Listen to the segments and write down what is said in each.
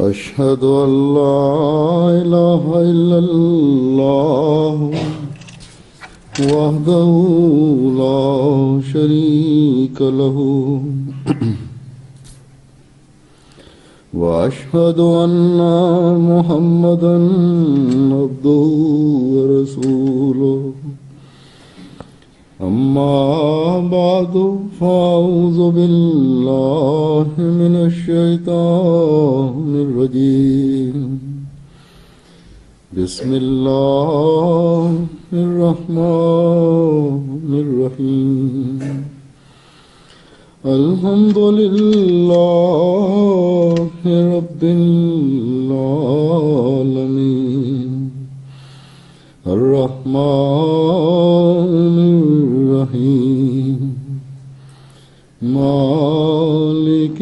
أشهد أن لا إله إلا الله وحده لا شريك له وأشهد أن محمدا عبده ورسوله أما بعد فأعوذ بالله من الشيطان الرجيم بسم الله الرحمن الرحيم الحمد لله رب العالمين الرحمن الرحيم مالك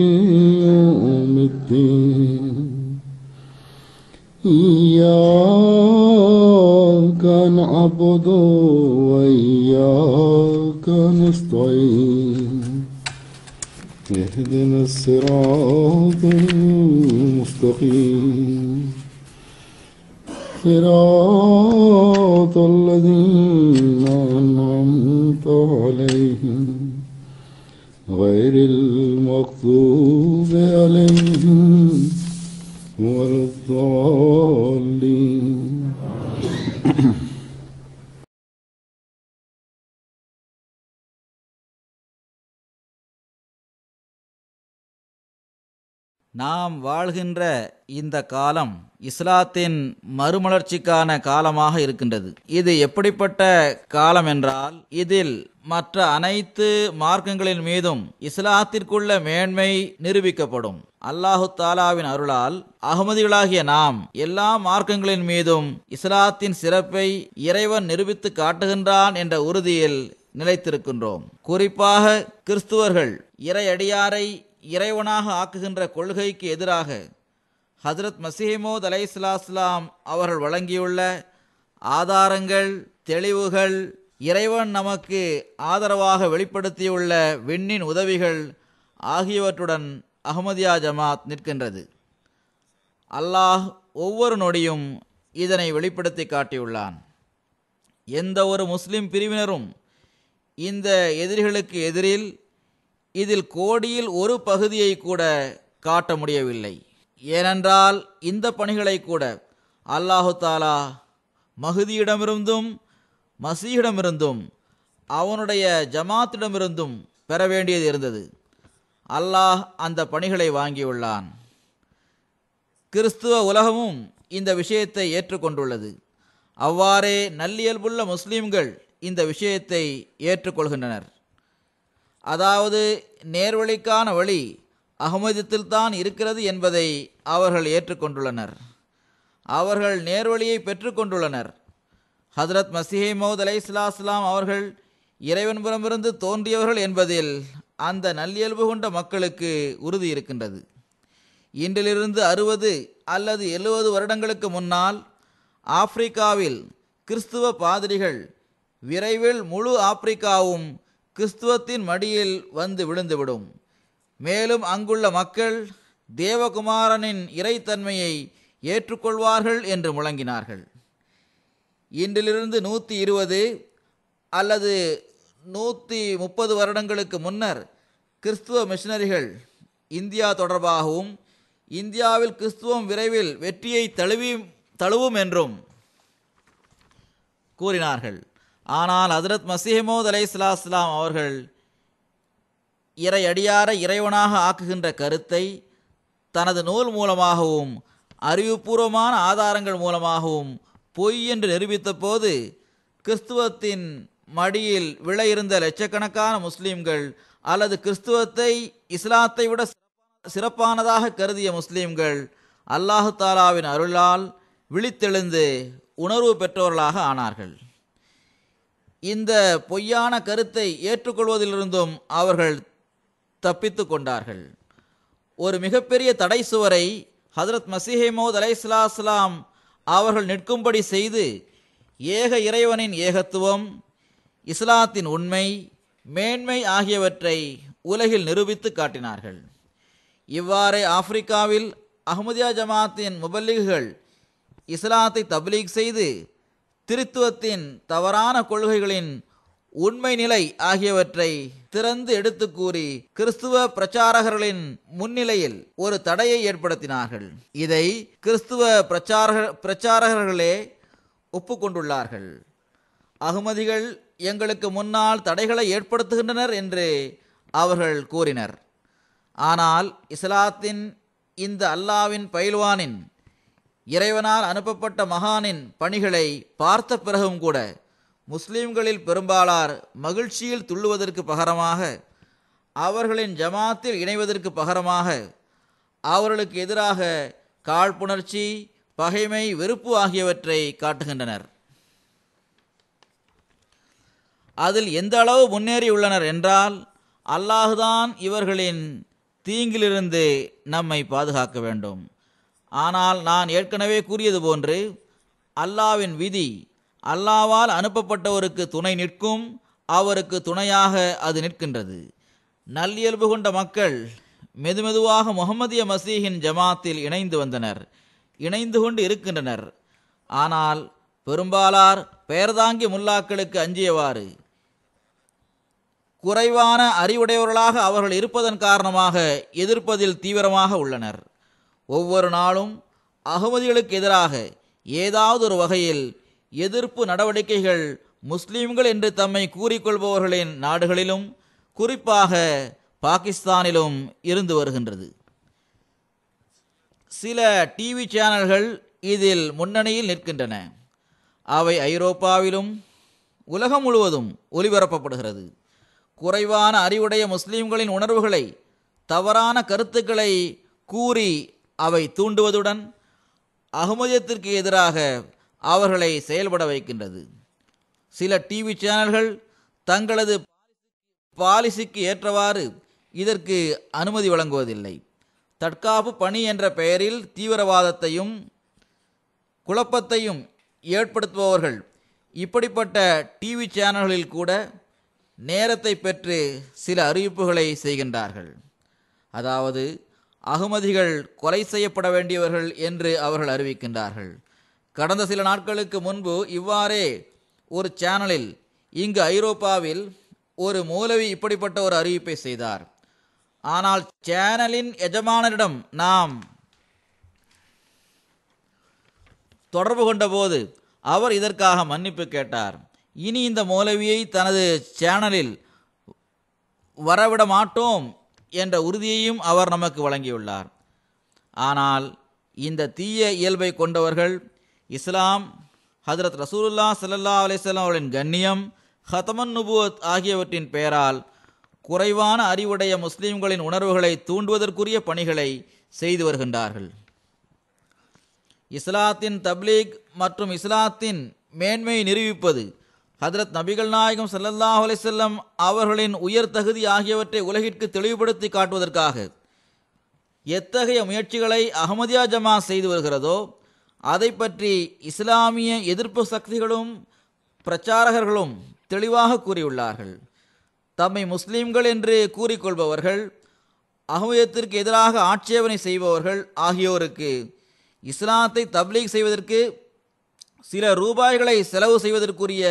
يوم الدين إياك نعبد وإياك نستعين اهدنا الصراط المستقيم صراط الذين أنعمت عليهم غير المغضوب عليهم ولا الضالين. நாம் வாழ்கின்ற இந்த காலம் இஸ்லாத்தின் மறுமலர்ச்சிக்கான காலமாக இருக்கின்றது. இது எப்படிப்பட்ட காலம் என்றால், இதில் மற்ற அனைத்து மார்க்கங்களின் மீதும் இஸ்லாத்திற்குள்ள மேன்மை நிரூபிக்கப்படும். அல்லாஹு தாலாவின் அருளால் அகமதிகளாகிய நாம் எல்லா மார்க்கங்களின் மீதும் இஸ்லாத்தின் சிறப்பை இறைவன் நிரூபித்து காட்டுகின்றான் என்ற உறுதியில் நிலைத்திருக்கின்றோம். குறிப்பாக கிறிஸ்துவர்கள் இறையடியாரை இறைவனாக ஆக்குகின்ற கொள்கைக்கு எதிராக ஹஜ்ரத் மஸீஹ் மவ்ஊத் அலைஹிஸ்ஸலாம் அவர்கள் வழங்கியுள்ள ஆதாரங்கள், தெளிவுகள், இறைவன் நமக்கு ஆதரவாக வெளிப்படுத்தியுள்ள விண்ணின் உதவிகள் ஆகியவற்றுடன் அஹ்மதியா ஜமாத் நிற்கின்றது. அல்லாஹ் ஒவ்வொரு நொடியும் இதனை வெளிப்படுத்தி காட்டியுள்ளான். எந்த ஒரு முஸ்லிம் பிரிவினரும் இந்த எதிரிகளுக்கு எதிரில் இதில் கோடியில் ஒரு பகுதியை கூட காட்ட முடியவில்லை. ஏனென்றால் இந்த பணிகளை கூட அல்லாஹு தாலா மஹ்தியிடமிருந்தும் மசீஹிடமிருந்தும் அவனுடைய ஜமாத்திடமிருந்தும் பெற வேண்டியது இருந்தது. அல்லாஹ் அந்த பணிகளை வாங்கியுள்ளான். கிறிஸ்துவ உலகமும் இந்த விஷயத்தை ஏற்றுக்கொண்டுள்ளது. அவ்வாறே நல்லியல்புள்ள முஸ்லிம்கள் இந்த விஷயத்தை ஏற்றுக்கொள்கின்றனர். அதாவது நேர்வழிக்கான வழி அஹ்மதியத்தில் தான் இருக்கிறது என்பதை அவர்கள் ஏற்றுக்கொண்டுள்ளனர். அவர்கள் நேர்வழியை பெற்றுக்கொண்டுள்ளனர். ஹஜ்ரத் மஸீஹ் மவ்ஊத் அலைஹிஸ்ஸலாம் அவர்கள் இறைவன்புறமிருந்து தோன்றியவர்கள் என்பதில் அந்த நல்லியல்பு கொண்ட மக்களுக்கு உறுதி இருக்கின்றது. இன்றிலிருந்து 60 அல்லது 70 வருடங்களுக்கு முன்னால் ஆப்பிரிக்காவில் கிறிஸ்துவ பாதிரிகள் விரைவில் முழு ஆப்பிரிக்காவும் கிறிஸ்துவத்தின் மடியில் வந்து விழுந்துவிடும், மேலும் அங்குள்ள மக்கள் தேவகுமாரனின் இறைத்தன்மையை ஏற்றுக்கொள்வார்கள் என்று முழங்கினார்கள். இன்றிலிருந்து 120 அல்லது 130 வருடங்களுக்கு முன்னர் கிறிஸ்துவ மிஷனரிகள் இந்தியா தொடர்பாகவும் இந்தியாவில் கிறிஸ்துவம் விரைவில் வெற்றியை தழுவும் என்றும் கூறினார்கள். ஆனால் ஹஜ்ரத் மஸீஹ் மவ்ஊத் அலைஹிஸ்ஸலாம் அவர்கள் இறையடியாரை இறைவனாக ஆக்குகின்ற கருத்தை தனது நூல் மூலமாகவும் அறிவுபூர்வமான ஆதாரங்கள் மூலமாகவும் பொய் என்று நிரூபித்த போது கிறிஸ்துவத்தின் மடியில் விழ இருந்த லட்சக்கணக்கான முஸ்லீம்கள் அல்லது கிறிஸ்துவத்தை இஸ்லாத்தை விட சிறப்பானதாக கருதிய முஸ்லீம்கள் அல்லாஹு தாலாவின் அருளால் விழித்தெழுந்து உணர்வு பெற்றவர்களாக ஆனார்கள். இந்த பொய்யான கருத்தை ஏற்றுக்கொள்வதிலிருந்தும் அவர்கள் தப்பித்து கொண்டார்கள். ஒரு மிகப்பெரிய தடை சுவரை ஹஜ்ரத் மஸீஹ் மவ்ஊத் அலைஹிஸ்ஸலாம் அவர்கள் நிற்கும்படி செய்து ஏக இறைவனின் ஏகத்துவம், இஸ்லாத்தின் உண்மை, மேன்மை ஆகியவற்றை உலகில் நிரூபித்து காட்டினார்கள். இவ்வாறே ஆப்பிரிக்காவில் அஹ்மதியா ஜமாத்தின் முபல்லிகுகள் இஸ்லாத்தை தப்லீக் செய்து திருத்துவத்தின் தவறான கொள்கைகளின் உண்மை நிலை ஆகியவற்றை திறந்து எடுத்து கூறி கிறிஸ்துவ பிரச்சாரகர்களின் முன்னிலையில் ஒரு தடையை ஏற்படுத்தினார்கள். இதை கிறிஸ்துவ பிரச்சாரகர்களே ஒப்புக்கொண்டுள்ளார்கள். அஹ்மதிகள் எங்களுக்கு முன்னால் தடைகளை ஏற்படுத்துகின்றனர் என்று அவர்கள் கூறினர். ஆனால் இஸ்லாத்தின் இந்த அல்லாவின் பயில்வானின் இறைவனால் அனுப்பப்பட்ட மகானின் பணிகளை பார்த்த பிறகும் கூட முஸ்லிம்களில் பெரும்பாலார் மகிழ்ச்சியில் துள்ளுவதற்கு பகரமாக, அவர்களின் ஜமாத்தில் இணைவதற்கு பகரமாக அவர்களுக்கு எதிராக காழ்ப்புணர்ச்சி, பகைமை, வெறுப்பு ஆகியவற்றை காட்டுகின்றனர். அதில் எந்த அளவு முன்னேறியுள்ளனர் என்றால், அல்லாஹுதான் இவர்களின் தீங்கிலிருந்து நம்மை பாதுகாக்க வேண்டும். ஆனால் நான் ஏற்கனவே கூறியது போன்று அல்லாவின் விதி அல்லாவால் அனுப்பப்பட்டவருக்கு துணை நிற்கும், அவருக்கு துணையாக அது நிற்கின்றது. நல்லியல்பு கொண்ட மக்கள் மெதுமெதுவாக முஹம்மதிய மசீஹின் ஜமாத்தில் இணைந்து வந்தனர், இணைந்து கொண்டு இருக்கின்றனர். ஆனால் பெரும்பாலார் பெயர்தாங்கி முல்லாக்களுக்கு அஞ்சியவாறு குறைவான அறிவுடையவர்களாக அவர்கள் இருப்பதன் காரணமாக எதிர்ப்பதில் தீவிரமாக உள்ளனர். ஒவ்வொரு நாளும் அகமதிகளுக்கு எதிராக ஏதாவது ஒரு வகையில் எதிர்ப்பு நடவடிக்கைகள் முஸ்லிம்கள் என்று தம்மை கூறிக்கொள்பவர்களின் நாடுகளிலும் குறிப்பாக பாகிஸ்தானிலும் இருந்து வருகின்றது. சில டிவி சேனல்கள் இதில் முன்னணியில் நிற்கின்றன. அவை ஐரோப்பாவிலும் உலகம் முழுவதும் ஒளிபரப்பப்படுகிறது. குறைவான அறிவுடைய முஸ்லிம்களின் உணர்வுகளை, தவறான கருத்துக்களை கூறி அவை தூண்டுவதுடன் அஹ்மதியத்திற்கு எதிராக அவர்களை செயல்பட வைக்கின்றது. சில டிவி சேனல்கள் தங்களது பாலிசிக்கு ஏற்றவாறு இதற்கு அனுமதி வழங்குவதில்லை. தற்காப்பு பணி என்ற பெயரில் தீவிரவாதத்தையும் குழப்பத்தையும் ஏற்படுத்துபவர்கள் இப்படிப்பட்ட டிவி சேனல்களில் கூட நேரத்தை பெற்று சில அறிவிப்புகளை செய்கின்றார்கள். அதாவது அகமதிகள் கொலை செய்யப்பட வேண்டியவர்கள் என்று அவர்கள் அறிவிக்கின்றார்கள். கடந்த சில நாட்களுக்கு முன்பு இவ்வாறே ஒரு சேனலில் இங்கு ஐரோப்பாவில் ஒரு மௌலவி இப்படிப்பட்ட ஒரு அறிவிப்பை செய்தார். ஆனால் சேனலின் எஜமானரிடம் நாம் தொடர்பு கொண்டபோது அவர் இதற்காக மன்னிப்பு கேட்டார். இனி இந்த மௌலவியை தனது சேனலில் வரவிட மாட்டோம் என்ற உறுதியையும் அவர் நமக்கு வழங்கியுள்ளார். ஆனால் இந்த தீய இயல்பை கொண்டவர்கள் இஸ்லாம், ஹஜ்ரத் ரசூலுல்லாஹ் ஸல்லல்லாஹு அலைஹி வஸல்லம் அவர்களின் கண்ணியம், ஹதமன் நுபுவத் ஆகியவற்றின் பெயரால் குறைவான அறிவுடைய முஸ்லிம்களின் உணர்வுகளை தூண்டுவதற்குரிய பணிகளை செய்து வருகின்றார்கள். இஸ்லாத்தின் தப்லீக் மற்றும் இஸ்லாத்தின் மேன்மையை நிரூபிப்பது, ஹஜ்ரத் நபிகள் நாயகம் ஸல்லல்லாஹு அலைஹி வஸல்லம் அவர்களின் உயர் தகுதி ஆகியவற்றை உலகிற்கு தெளிவுபடுத்தி காட்டுவதற்காக எத்தகைய முயற்சிகளை அஹ்மதியா ஜமாத் செய்து வருகிறதோ அதை பற்றி இஸ்லாமிய எதிர்ப்பு சக்திகளும் பிரச்சாரகர்களும் தெளிவாக கூறியுள்ளார்கள். தம்மை முஸ்லிம்கள் என்று கூறிக்கொள்பவர்கள், அஹ்மதியத்திற்கு எதிராக ஆட்சேபனை செய்பவர்கள் ஆகியோருக்கு இஸ்லாத்தை தப்லீக் செய்வதற்கு சில ரூபாய்களை செலவு செய்வதற்குரிய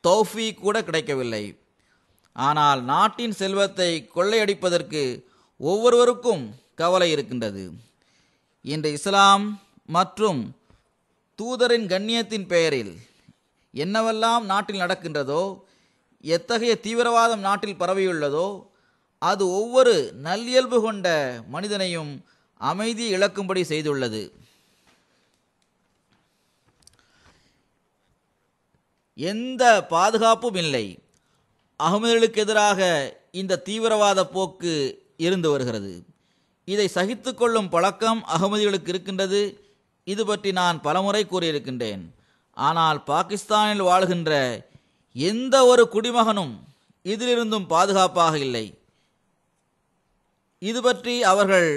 தௌஃபீக் கூட கிடைக்கவில்லை. ஆனால் நாட்டின் செல்வத்தை கொள்ளையடிப்பதற்கு ஒவ்வொருவருக்கும் கவலை இருக்கின்றது. இன்று இஸ்லாம் மற்றும் தூதரின் கண்ணியத்தின் பெயரில் என்னவெல்லாம் நாட்டில் நடக்கின்றதோ, எத்தகைய தீவிரவாதம் நாட்டில் பரவியுள்ளதோ, அது ஒவ்வொரு நல்லியல்பு கொண்ட மனிதனையும் அமைதியை இழக்கும்படி செய்துள்ளது. எந்த பாதுகாப்பும் இல்லை. அகமதிகளுக்கு எதிராக இந்த தீவிரவாத போக்கு இருந்து வருகிறது. இதை சகித்து கொள்ளும் பழக்கம் அகமதிகளுக்கு இருக்கின்றது. இது பற்றி நான் பலமுறை கூறியிருக்கின்றேன். ஆனால் பாகிஸ்தானில் வாழ்கின்ற எந்த ஒரு குடிமகனும் இதிலிருந்தும் பாதுகாப்பாக இல்லை. இது பற்றி அவர்கள்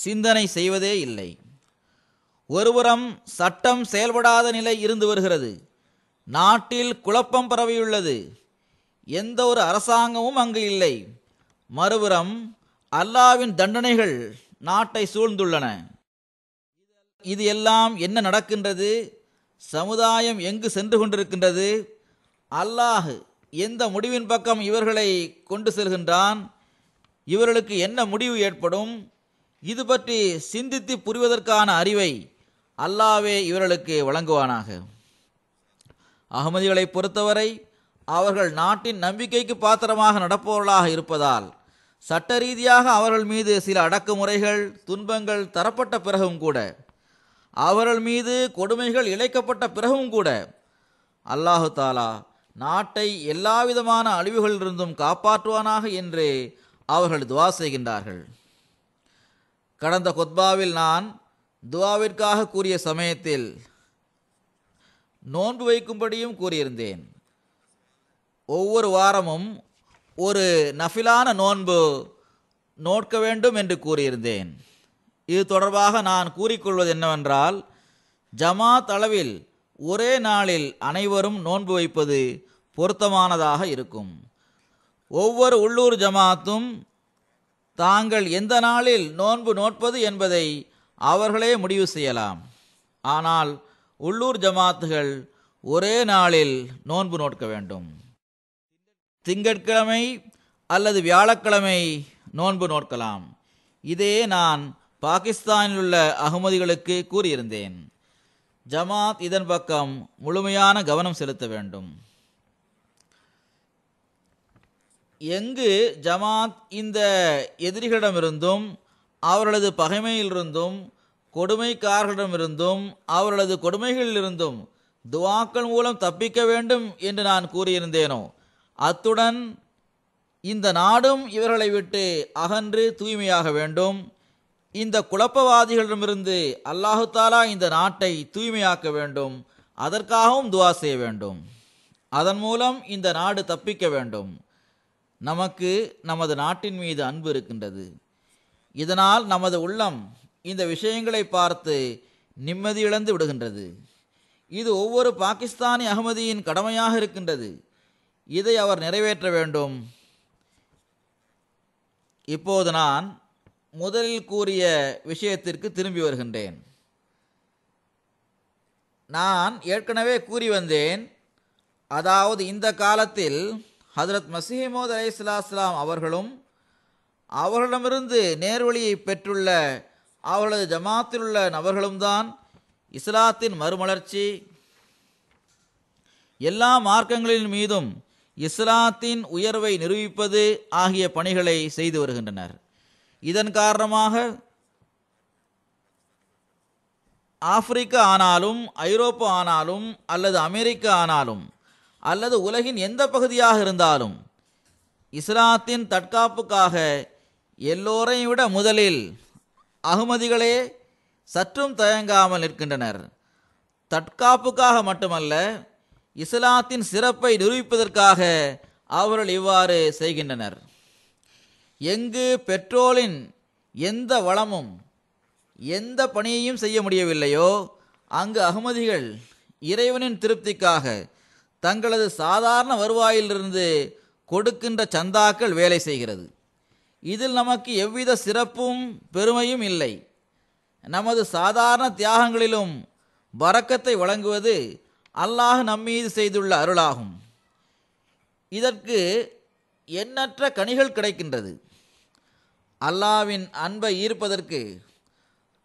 சிந்தனை செய்வதே இல்லை. ஒருபுறம் சட்டம் செயல்படாத நிலை இருந்து வருகிறது. நாட்டில் குழப்பம் பரவியுள்ளது. எந்த ஒரு அரசாங்கமும் அங்கு இல்லை. மறுபுறம் அல்லாவின் தண்டனைகள் நாட்டை சூழ்ந்துள்ளன. இது எல்லாம் என்ன நடக்கின்றது, சமுதாயம் எங்கு சென்று கொண்டிருக்கின்றது, அல்லாஹ் எந்த முடிவின் பக்கம் இவர்களை கொண்டு செல்கின்றான், இவர்களுக்கு என்ன முடிவு ஏற்படும், இது பற்றி சிந்தித்து புரிவதற்கான அறிவை அல்லாஹ்வே இவர்களுக்கு வழங்குவானாக. அகமதிகளை பொறுத்தவரை அவர்கள் நாட்டின் நம்பிக்கைக்கு பாத்திரமாக நடப்பவர்களாக இருப்பதால் சட்ட ரீதியாக அவர்கள் மீது சில அடக்குமுறைகள் துன்பங்கள் தரப்பட்ட பிறகும் கூட, அவர்கள் மீது கொடுமைகள் இழைக்கப்பட்ட பிறகும் கூட அல்லாஹு தாலா நாட்டை எல்லாவிதமான அழிவுகளிலிருந்தும் காப்பாற்றுவானாக என்று அவர்கள் துவா செய்கின்றார்கள். கடந்த குத்பாவில் நான் துவாவிற்காக கூறிய சமயத்தில் நோன்பு வைக்கும்படியும் கூறியிருந்தேன். ஒவ்வொரு வாரமும் ஒரு நஃபிலான நோன்பு நோட்க வேண்டும் என்று கூறியிருந்தேன். இது தொடர்பாக நான் கூறிக்கொள்வது என்னவென்றால், ஜமாத் அளவில் ஒரே நாளில் அனைவரும் நோன்பு வைப்பது பொருத்தமானதாக இருக்கும். ஒவ்வொரு உள்ளூர் ஜமாத்தும் தாங்கள் எந்த நாளில் நோன்பு நோட்பது என்பதை அவர்களே முடிவு செய்யலாம். ஆனால் உள்ளூர் ஜமாத்துகள் ஒரே நாளில் நோன்பு நோட்க வேண்டும். திங்கட்கிழமை அல்லது வியாழக்கிழமை நோன்பு நோட்கலாம். இதே நான் பாகிஸ்தானில் உள்ள அகமதிகளுக்கு கூறியிருந்தேன். ஜமாத் இதன் பக்கம் முழுமையான கவனம் செலுத்த வேண்டும். எங்கு ஜமாத் இந்த எதிரிகளிடமிருந்தும் அவர்களது பகைமையிலிருந்தும் கொடுமைக்காரர்களிடமிருந்தும் அவர்களது கொடுமைகளிலிருந்தும் துவாக்கள் மூலம் தப்பிக்க வேண்டும் என்று நான் கூறியிருந்தேனோ, அத்துடன் இந்த நாடும் இவர்களை விட்டு அகன்று தூய்மையாக வேண்டும். இந்த குழப்பவாதிகளிடமிருந்து அல்லாஹு தாலா இந்த நாட்டை தூய்மையாக்க வேண்டும். அதற்காகவும் துவா செய்ய வேண்டும். அதன் மூலம் இந்த நாடு தப்பிக்க வேண்டும். நமக்கு நமது நாட்டின் மீது அன்பு இருக்கின்றது. இதனால் நமது உள்ளம் இந்த விஷயங்களை பார்த்து நிம்மதி இழந்து விடுகின்றது. இது ஒவ்வொரு பாகிஸ்தானி அகமதியின் கடமையாக இருக்கின்றது. இதை அவர் நிறைவேற்ற வேண்டும். இப்போது நான் முதலில் கூறிய விஷயத்திற்கு திரும்பி வருகின்றேன். நான் ஏற்கனவே கூறி வந்தேன், அதாவது இந்த காலத்தில் ஹஜ்ரத் மஸீஹ் மவ்ஊத் அலைஹிஸ்ஸலாம் அவர்களும் அவர்களிடமிருந்து நேர்வழியை பெற்றுள்ள அவர்களது ஜமாத்தில் உள்ள நபர்களும் தான் இஸ்லாத்தின் மறுமலர்ச்சி, எல்லா மார்க்கங்களின் மீதும் இஸ்லாத்தின் உயர்வை நிரூபிப்பது ஆகிய பணிகளை செய்து வருகின்றனர். இதன் காரணமாக ஆப்பிரிக்கா ஆனாலும் ஐரோப்பா ஆனாலும் அல்லது அமெரிக்கா ஆனாலும் அல்லது உலகின் எந்த பகுதியாக இருந்தாலும் இஸ்லாத்தின் தற்காப்புக்காக எல்லோரையும் விட முதலில் அகமதிகளே சற்றும் தயங்காமல் நிற்கின்றனர். தற்காப்புக்காக மட்டுமல்ல, இஸ்லாத்தின் சிறப்பை நிரூபிப்பதற்காக அவர்கள் இவ்வாறு செய்கின்றனர். எங்கு பெட்ரோலின் எந்த வளமும் எந்த பணியையும் செய்ய முடியவில்லையோ, அங்கு அகமதிகள் இறைவனின் திருப்திக்காக தங்களது சாதாரண வருவாயிலிருந்து கொடுக்கின்ற சந்தாக்கள் வேலை செய்கிறது. இதில் நமக்கு எவ்வித சிறப்பும் பெருமையும் இல்லை. நமது சாதாரண தியாகங்களிலும் பரக்கத்தை வழங்குவது அல்லாஹ் நம்மீது செய்துள்ள அருளாகும். இதற்கு எண்ணற்ற கனிகள் கிடைக்கின்றது. அல்லாஹ்வின் அன்பை ஈர்ப்பதற்கு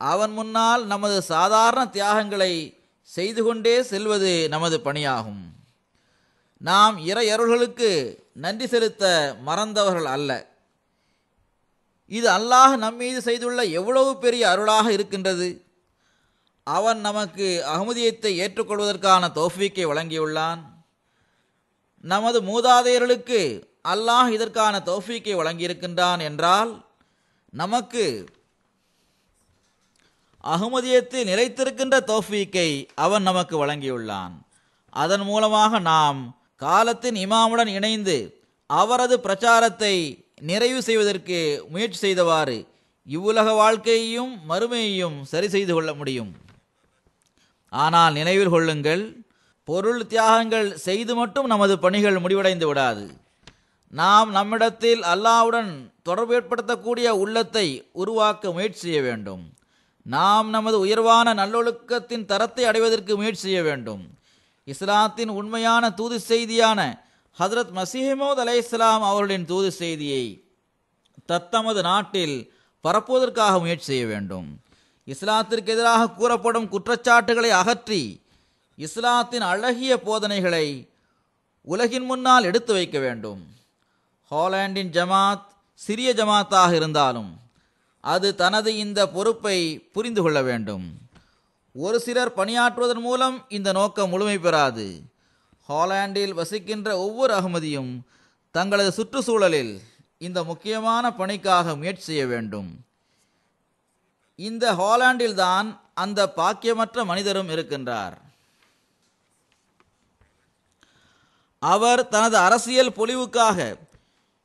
அவன் முன்னால் நமது சாதாரண தியாகங்களை செய்து கொண்டே செல்வது நமது பணியாகும். நாம் இறையருள்களுக்கு நன்றி செலுத்த மறந்தவர்கள் அல்ல. இது அல்லாஹ் நம்மீது செய்துள்ள எவ்வளவு பெரிய அருளாக இருக்கின்றது. அவன் நமக்கு அஹ்மதியத்தை ஏற்றுக்கொள்வதற்கான தௌஃபீக்கை வழங்கியுள்ளான். நமது மூதாதையர்களுக்கு அல்லாஹ் இதற்கான தௌஃபீக்கை வழங்கியிருக்கின்றான் என்றால், நமக்கு அஹ்மதியத்தில் நிலைத்திருக்கின்ற தௌஃபீக்கை அவன் நமக்கு வழங்கியுள்ளான். அதன் மூலமாக நாம் காலத்தின் இமாமுடன் இணைந்து அவரது பிரச்சாரத்தை நிறைவு செய்வதற்கு முயற்சி செய்தவாறு இவ்வுலக வாழ்க்கையையும் மறுமையையும் சரி செய்து கொள்ள முடியும். ஆனால் நினைவில் கொள்ளுங்கள், பொருள் தியாகங்கள் செய்து மட்டும் நமது பணிகள் முடிவடைந்து விடாது. நாம் நம்மிடத்தில் அல்லாஹ்வுடன் தொடர்பு ஏற்படுத்தக்கூடிய உள்ளத்தை உருவாக்க முயற்சி செய்ய வேண்டும். நாம் நமது உயர்வான நல்லொழுக்கத்தின் தரத்தை அடைவதற்கு முயற்சி செய்ய வேண்டும். இஸ்லாத்தின் உண்மையான தூது செய்தியான ஹஜ்ரத் மஸீஹ் மவ்ஊத் அலைஹிஸ்ஸலாம் அவர்களின் தூது செய்தியை தத்தமது நாட்டில் பரப்புவதற்காக முயற்சி செய்ய வேண்டும். இஸ்லாத்திற்கு எதிராக கூறப்படும் குற்றச்சாட்டுகளை அகற்றி இஸ்லாத்தின் அழகிய போதனைகளை உலகின் முன்னால் எடுத்து வைக்க வேண்டும். ஹாலண்டின் ஜமாத் சிறிய ஜமாத்தாக இருந்தாலும் அது தனது இந்த பொறுப்பை புரிந்து கொள்ள வேண்டும். ஒரு சிலர் பணியாற்றுவதன் மூலம் இந்த நோக்கம் முழுமை பெறாது. ஹாலண்டில் வசிக்கின்ற ஒவ்வொரு அகமதியும் தங்களது சுற்றுச்சூழலில் இந்த முக்கியமான பணிக்காக முயற்சி செய்ய வேண்டும். இந்த ஹாலண்டில்தான் அந்த பாக்கியமற்ற மனிதரும் இருக்கின்றார். அவர் தனது அரசியல் பொலிவுக்காக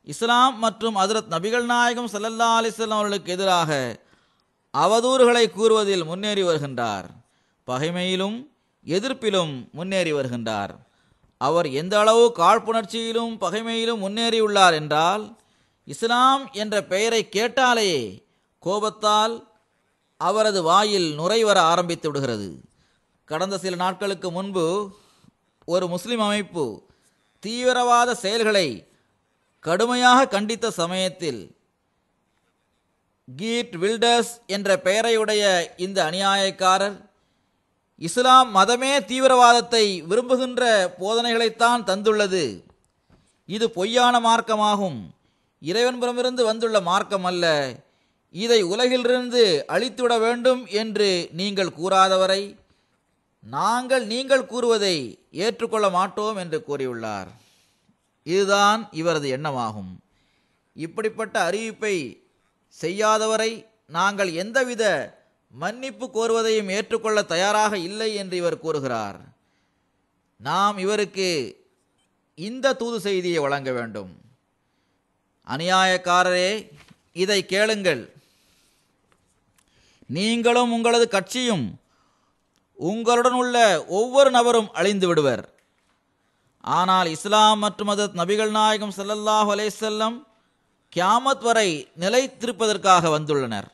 இஸ்லாம் மற்றும் ஹஜ்ரத் நபிகள் நாயகம் ஸல்லல்லாஹு அலைஹி வஸல்லம் அவர்களுக்கு எதிராக அவதூறுகளை கூறுவதில் முன்னேறி வருகின்றார். பகைமையிலும் எதிர்ப்பிலும் முன்னேறி வருகின்றார். அவர் எந்த அளவு காழ்ப்புணர்ச்சியிலும் பகைமையிலும் முன்னேறியுள்ளார் என்றால், இஸ்லாம் என்ற பெயரை கேட்டாலேயே கோபத்தால் அவரது வாயில் நுரை வர ஆரம்பித்து விடுகிறது. கடந்த சில நாட்களுக்கு முன்பு ஒரு முஸ்லிம் அமைப்பு தீவிரவாத செயல்களை கடுமையாக கண்டித்த சமயத்தில் கீட் வில்டர்ஸ் என்ற பெயரையுடைய இந்த அநியாயக்காரர் இஸ்லாம் மதமே தீவிரவாதத்தை விரும்புகின்ற போதனைகளைத்தான் தந்துள்ளது, இது பொய்யான மார்க்கமாகும், இறைவன்புறமிருந்து வந்துள்ள மார்க்கம் அல்ல, இதை உலகிலிருந்து அழித்துவிட வேண்டும் என்று நீங்கள் கூறாதவரை நாங்கள் நீங்கள் கூறுவதை ஏற்றுக்கொள்ள மாட்டோம் என்று கூறியுள்ளார். இதுதான் இவரது எண்ணமாகும். இப்படிப்பட்ட அறிவிப்பை செய்யாதவரை நாங்கள் எந்தவித மன்னிப்பு கோருவதையும் ஏற்றுக்கொள்ள தயாராக இல்லை என்று இவர் கூறுகிறார். நாம் இவருக்கு இந்த தூது செய்தியை வழங்க வேண்டும். அநியாயக்காரரே, இதை கேளுங்கள். நீங்களும் உங்களது கட்சியும் உங்களுடன் உள்ள ஒவ்வொரு நபரும் அழிந்து விடுவர். ஆனால் இஸ்லாம் மற்றும் ஹஜ்ரத் நபிகள் நாயகம் ஸல்லல்லாஹு அலைஹி வஸல்லம் கியாமத் வரை நிலைத்திருப்பதற்காக வந்துள்ளனர்.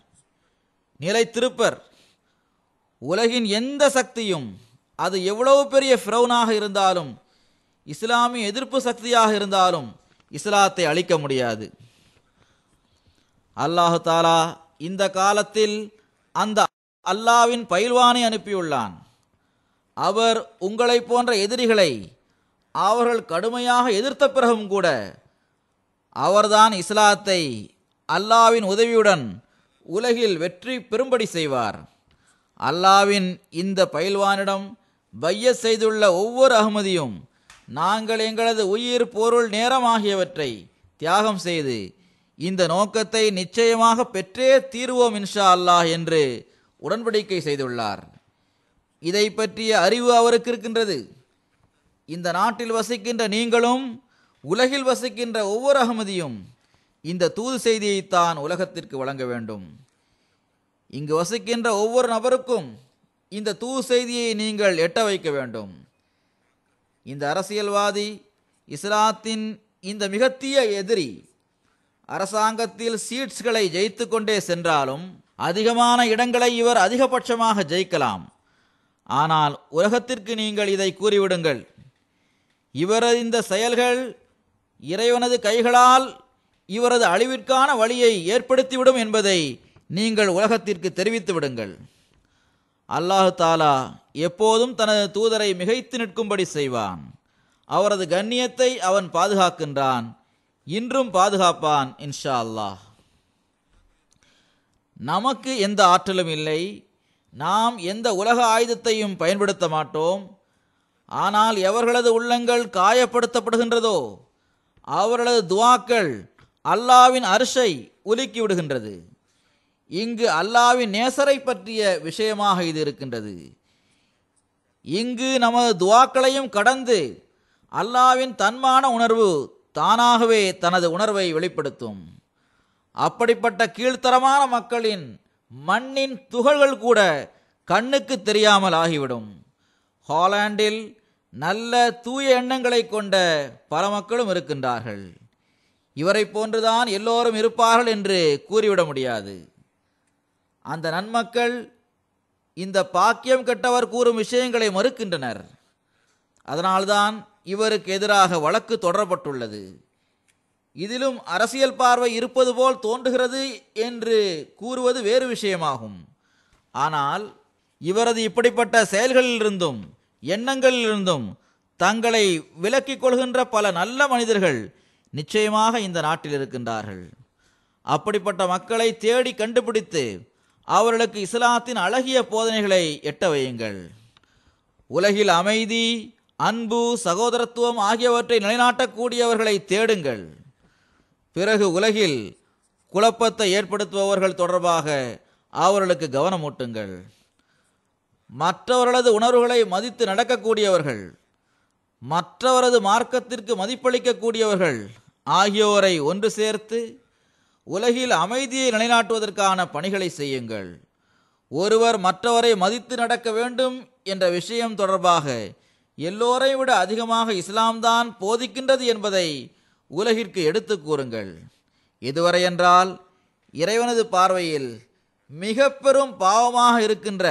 நிலைத்திருப்பர். உலகின் எந்த சக்தியும், அது எவ்வளவு பெரிய ஃபிரௌனாக இருந்தாலும், இஸ்லாமிய எதிர்ப்பு சக்தியாக இருந்தாலும் இஸ்லாத்தை அழிக்க முடியாது. அல்லாஹு தாலா இந்த காலத்தில் அந்த அல்லாவின் பயில்வானை அனுப்பியுள்ளான். அவர் உங்களை போன்ற எதிரிகளை அவர்கள் கடுமையாக எதிர்த்த பிறகும் கூட அவர்தான் இஸ்லாத்தை அல்லாவின் உதவியுடன் உலகில் வெற்றி பெறும்படி செய்வார். அல்லாவின் இந்த பயில்வானிடம் பையத் செய்துள்ள ஒவ்வொரு அகமதியும் நாங்கள் எங்களது உயிர், பொருள், நேரம் ஆகியவற்றை தியாகம் செய்து இந்த நோக்கத்தை நிச்சயமாக பெற்றே தீருவோம் இன்ஷா அல்லாஹ் என்று உடன்படிக்கை செய்துள்ளார். இதை பற்றிய அறிவு அவருக்கு இருக்கின்றது. இந்த நாட்டில் வசிக்கின்ற நீங்களும் உலகில் வசிக்கின்ற ஒவ்வொரு அகமதியும் இந்த தூது செய்தியைத்தான் உலகத்திற்கு வழங்க வேண்டும். இங்கு வசிக்கின்ற ஒவ்வொரு நபருக்கும் இந்த தூது செய்தியை நீங்கள் எட்ட வைக்க வேண்டும். இந்த அரசியல்வாதி இஸ்லாத்தின் இந்த மிகத்தீய எதிரி அரசாங்கத்தில் சீட்ஸ்களை ஜெயித்து கொண்டே சென்றாலும் அதிகமான இடங்களை இவர் அதிகபட்சமாக ஜெயிக்கலாம். ஆனால் உலகத்திற்கு நீங்கள் இதை கூறிவிடுங்கள், இவரது இந்த செயல்கள் இறைவனது கைகளால் இவரது அழிவிற்கான வழியை ஏற்படுத்திவிடும் என்பதை நீங்கள் உலகத்திற்கு தெரிவித்து விடுங்கள். அல்லாஹு தாலா எப்போதும் தனது தூதரை மிகைத்து நிற்கும்படி செய்வான். அவரது கண்ணியத்தை அவன் பாதுகாக்கின்றான், இன்றும் பாதுகாப்பான் இன்ஷா அல்லாஹ். நமக்கு எந்த ஆற்றலும் இல்லை, நாம் எந்த உலக ஆயுதத்தையும் பயன்படுத்த மாட்டோம். ஆனால் எவர்களது உள்ளங்கள் காயப்படுத்தப்படுகின்றதோ அவர்களது துவாக்கள் அல்லாவின் அர்ஷை உலுக்கி விடுகின்றது. இங்கு அல்லாவின் நேசரை பற்றிய விஷயமாக இது இருக்கின்றது. இங்கு நமது துவாக்களையும் கடந்து அல்லாவின் தன்மான உணர்வு தானாகவே தனது உணர்வை வெளிப்படுத்தும். அப்படிப்பட்ட கீழ்த்தரமான மக்களின் மண்ணின் துகள்கள் கூட கண்ணுக்கு தெரியாமல் ஆகிவிடும். ஹாலண்டில் நல்ல தூய எண்ணங்களை கொண்ட பல மக்களும் இருக்கின்றார்கள். இவரை போன்றுதான் எல்லோரும் இருப்பார்கள் என்று கூறிவிட முடியாது. அந்த நன்மக்கள் இந்த பாக்கியம் கெட்டவர் கூறும் விஷயங்களை மறுக்கின்றனர். அதனால்தான் இவருக்கு எதிராக வழக்கு தொடரப்பட்டுள்ளது. இதிலும் அரசியல் பார்வை இருப்பது போல் தோன்றுகிறது என்று கூறுவது வேறு விஷயமாகும். ஆனால் இவரது இப்படிப்பட்ட செயல்களிலிருந்தும் எண்ணங்களிலிருந்தும் தங்களை விலக்கிக் கொள்கின்ற பல நல்ல மனிதர்கள் நிச்சயமாக இந்த நாட்டில் இருக்கின்றார்கள். அப்படிப்பட்ட மக்களை தேடி கண்டுபிடித்து அவர்களுக்கு இஸ்லாத்தின் அழகிய போதனைகளை எட்ட வையுங்கள். உலகில் அமைதி, அன்பு, சகோதரத்துவம் ஆகியவற்றை நிலைநாட்டக்கூடியவர்களை தேடுங்கள். பிறகு உலகில் குழப்பத்தை ஏற்படுத்துபவர்கள் தொடர்பாக அவர்களுக்கு கவனமூட்டுங்கள். மற்றவர்களது உணர்வுகளை மதித்து நடக்கக்கூடியவர்கள், மற்றவரது மார்க்கத்திற்கு மதிப்பளிக்கக்கூடியவர்கள் ஆகியோரை ஒன்று சேர்த்து உலகில் அமைதியை நிலைநாட்டுவதற்கான பணிகளை செய்யுங்கள். ஒருவர் மற்றவரை மதித்து நடக்க வேண்டும் என்ற விஷயம் தொடர்பாக எல்லோரை விட அதிகமாக இஸ்லாம்தான் போதிக்கின்றது என்பதை உலகிற்கு எடுத்து கூறுங்கள். இதுவரை என்றால் இறைவனது பார்வையில் மிக பெரும் பாவமாக இருக்கின்ற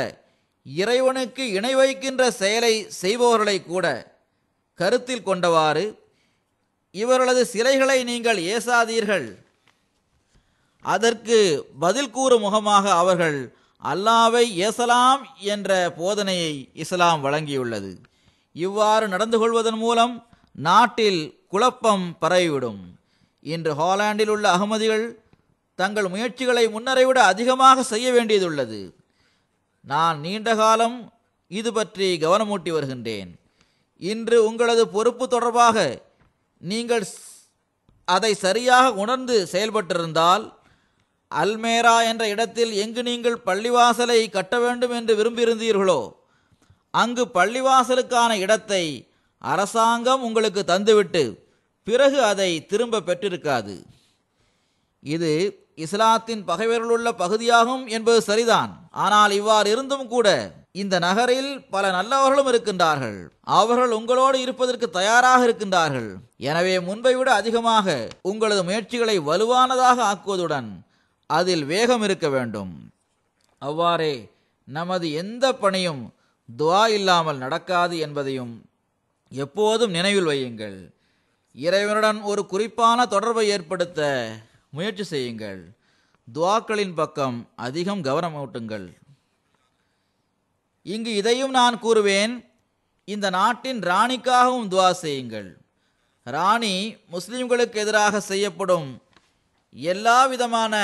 இறைவனுக்கு இணை வைக்கின்ற செயலை செய்பவர்களை கூட கருத்தில் கொண்டவாறு இவர்களது சிலைகளை நீங்கள் ஏசாதீர்கள். அதற்கு பதில் கூறும் முகமாக அவர்கள் அல்லாவை ஏசலாம் என்ற போதனையை இஸ்லாம் வழங்கியுள்ளது. இவ்வாறு நடந்து கொள்வதன் மூலம் நாட்டில் குழப்பம் பரவிவிடும். இன்று ஹாலாண்டில் உள்ள அகமதிகள் தங்கள் முயற்சிகளை முன்னரை விட அதிகமாக செய்ய வேண்டியதுள்ளது. நான் நீண்ட காலம் இது பற்றி கவனமூட்டி வருகின்றேன். இன்று உங்களது பொறுப்பு தொடர்பாக நீங்கள் அதை சரியாக உணர்ந்து செயல்பட்டிருந்தால், அல்மேரா என்ற இடத்தில் எங்கு நீங்கள் பள்ளிவாசலை கட்ட வேண்டும் என்று விரும்பியிருந்தீர்களோ அங்கு பள்ளிவாசலுக்கான இடத்தை அரசாங்கம் உங்களுக்கு தந்துவிட்டு பிறகு அதை திரும்ப பெற்றிருக்காது. இது இஸ்லாத்தின் பகைவர்களுள்ள பகுதியாகும் என்பது சரிதான். ஆனால் இவ்வாறு இருந்தும் கூட இந்த நகரில் பல நல்லவர்களும் இருக்கின்றார்கள். அவர்கள் உங்களோடு இருப்பதற்கு தயாராக இருக்கின்றார்கள். எனவே முன்பை விட அதிகமாக உங்களது முயற்சிகளை வலுவானதாக ஆக்குவதுடன் அதில் வேகம் இருக்க வேண்டும். அவ்வாறே நமது எந்த பணியும் துஆ இல்லாமல் நடக்காது என்பதையும் எப்போதும் நினைவில் வையுங்கள். இறைவனுடன் ஒரு குறிப்பான தொடர்பை ஏற்படுத்த முயற்சி செய்யுங்கள். துஆக்களின் பக்கம் அதிகம் கவனமூட்டுங்கள். இங்கு இதையும் நான் கூறுவேன், இந்த நாட்டின் ராணிக்காகவும் துஆ செய்யுங்கள். ராணி முஸ்லிம்களுக்கு எதிராக செய்யப்படும் எல்லா விதமான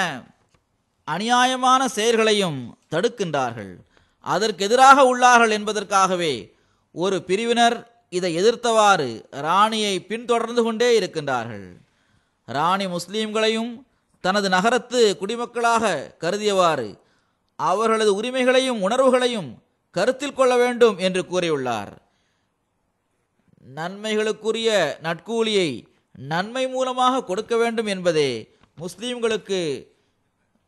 அநியாயமான செயல்களையும் தடுக்கின்றார்கள். அதற்கு எதிராக உள்ளார்கள் என்பதற்காகவே ஒரு பிரிவினர் இதை எதிர்த்தவாறு ராணியை பின்தொடர்ந்து கொண்டே இருக்கின்றார்கள். ராணி முஸ்லிம்களையும் தனது நகரத்து குடிமக்களாக கருதியவாறு அவர்களது உரிமைகளையும் உணர்வுகளையும் கருத்தில் கொள்ள வேண்டும் என்று கூறியுள்ளார். நன்மைகளுக்குரிய நட்கூலியை நன்மை மூலமாக கொடுக்க வேண்டும் என்பதே முஸ்லிம்களுக்கு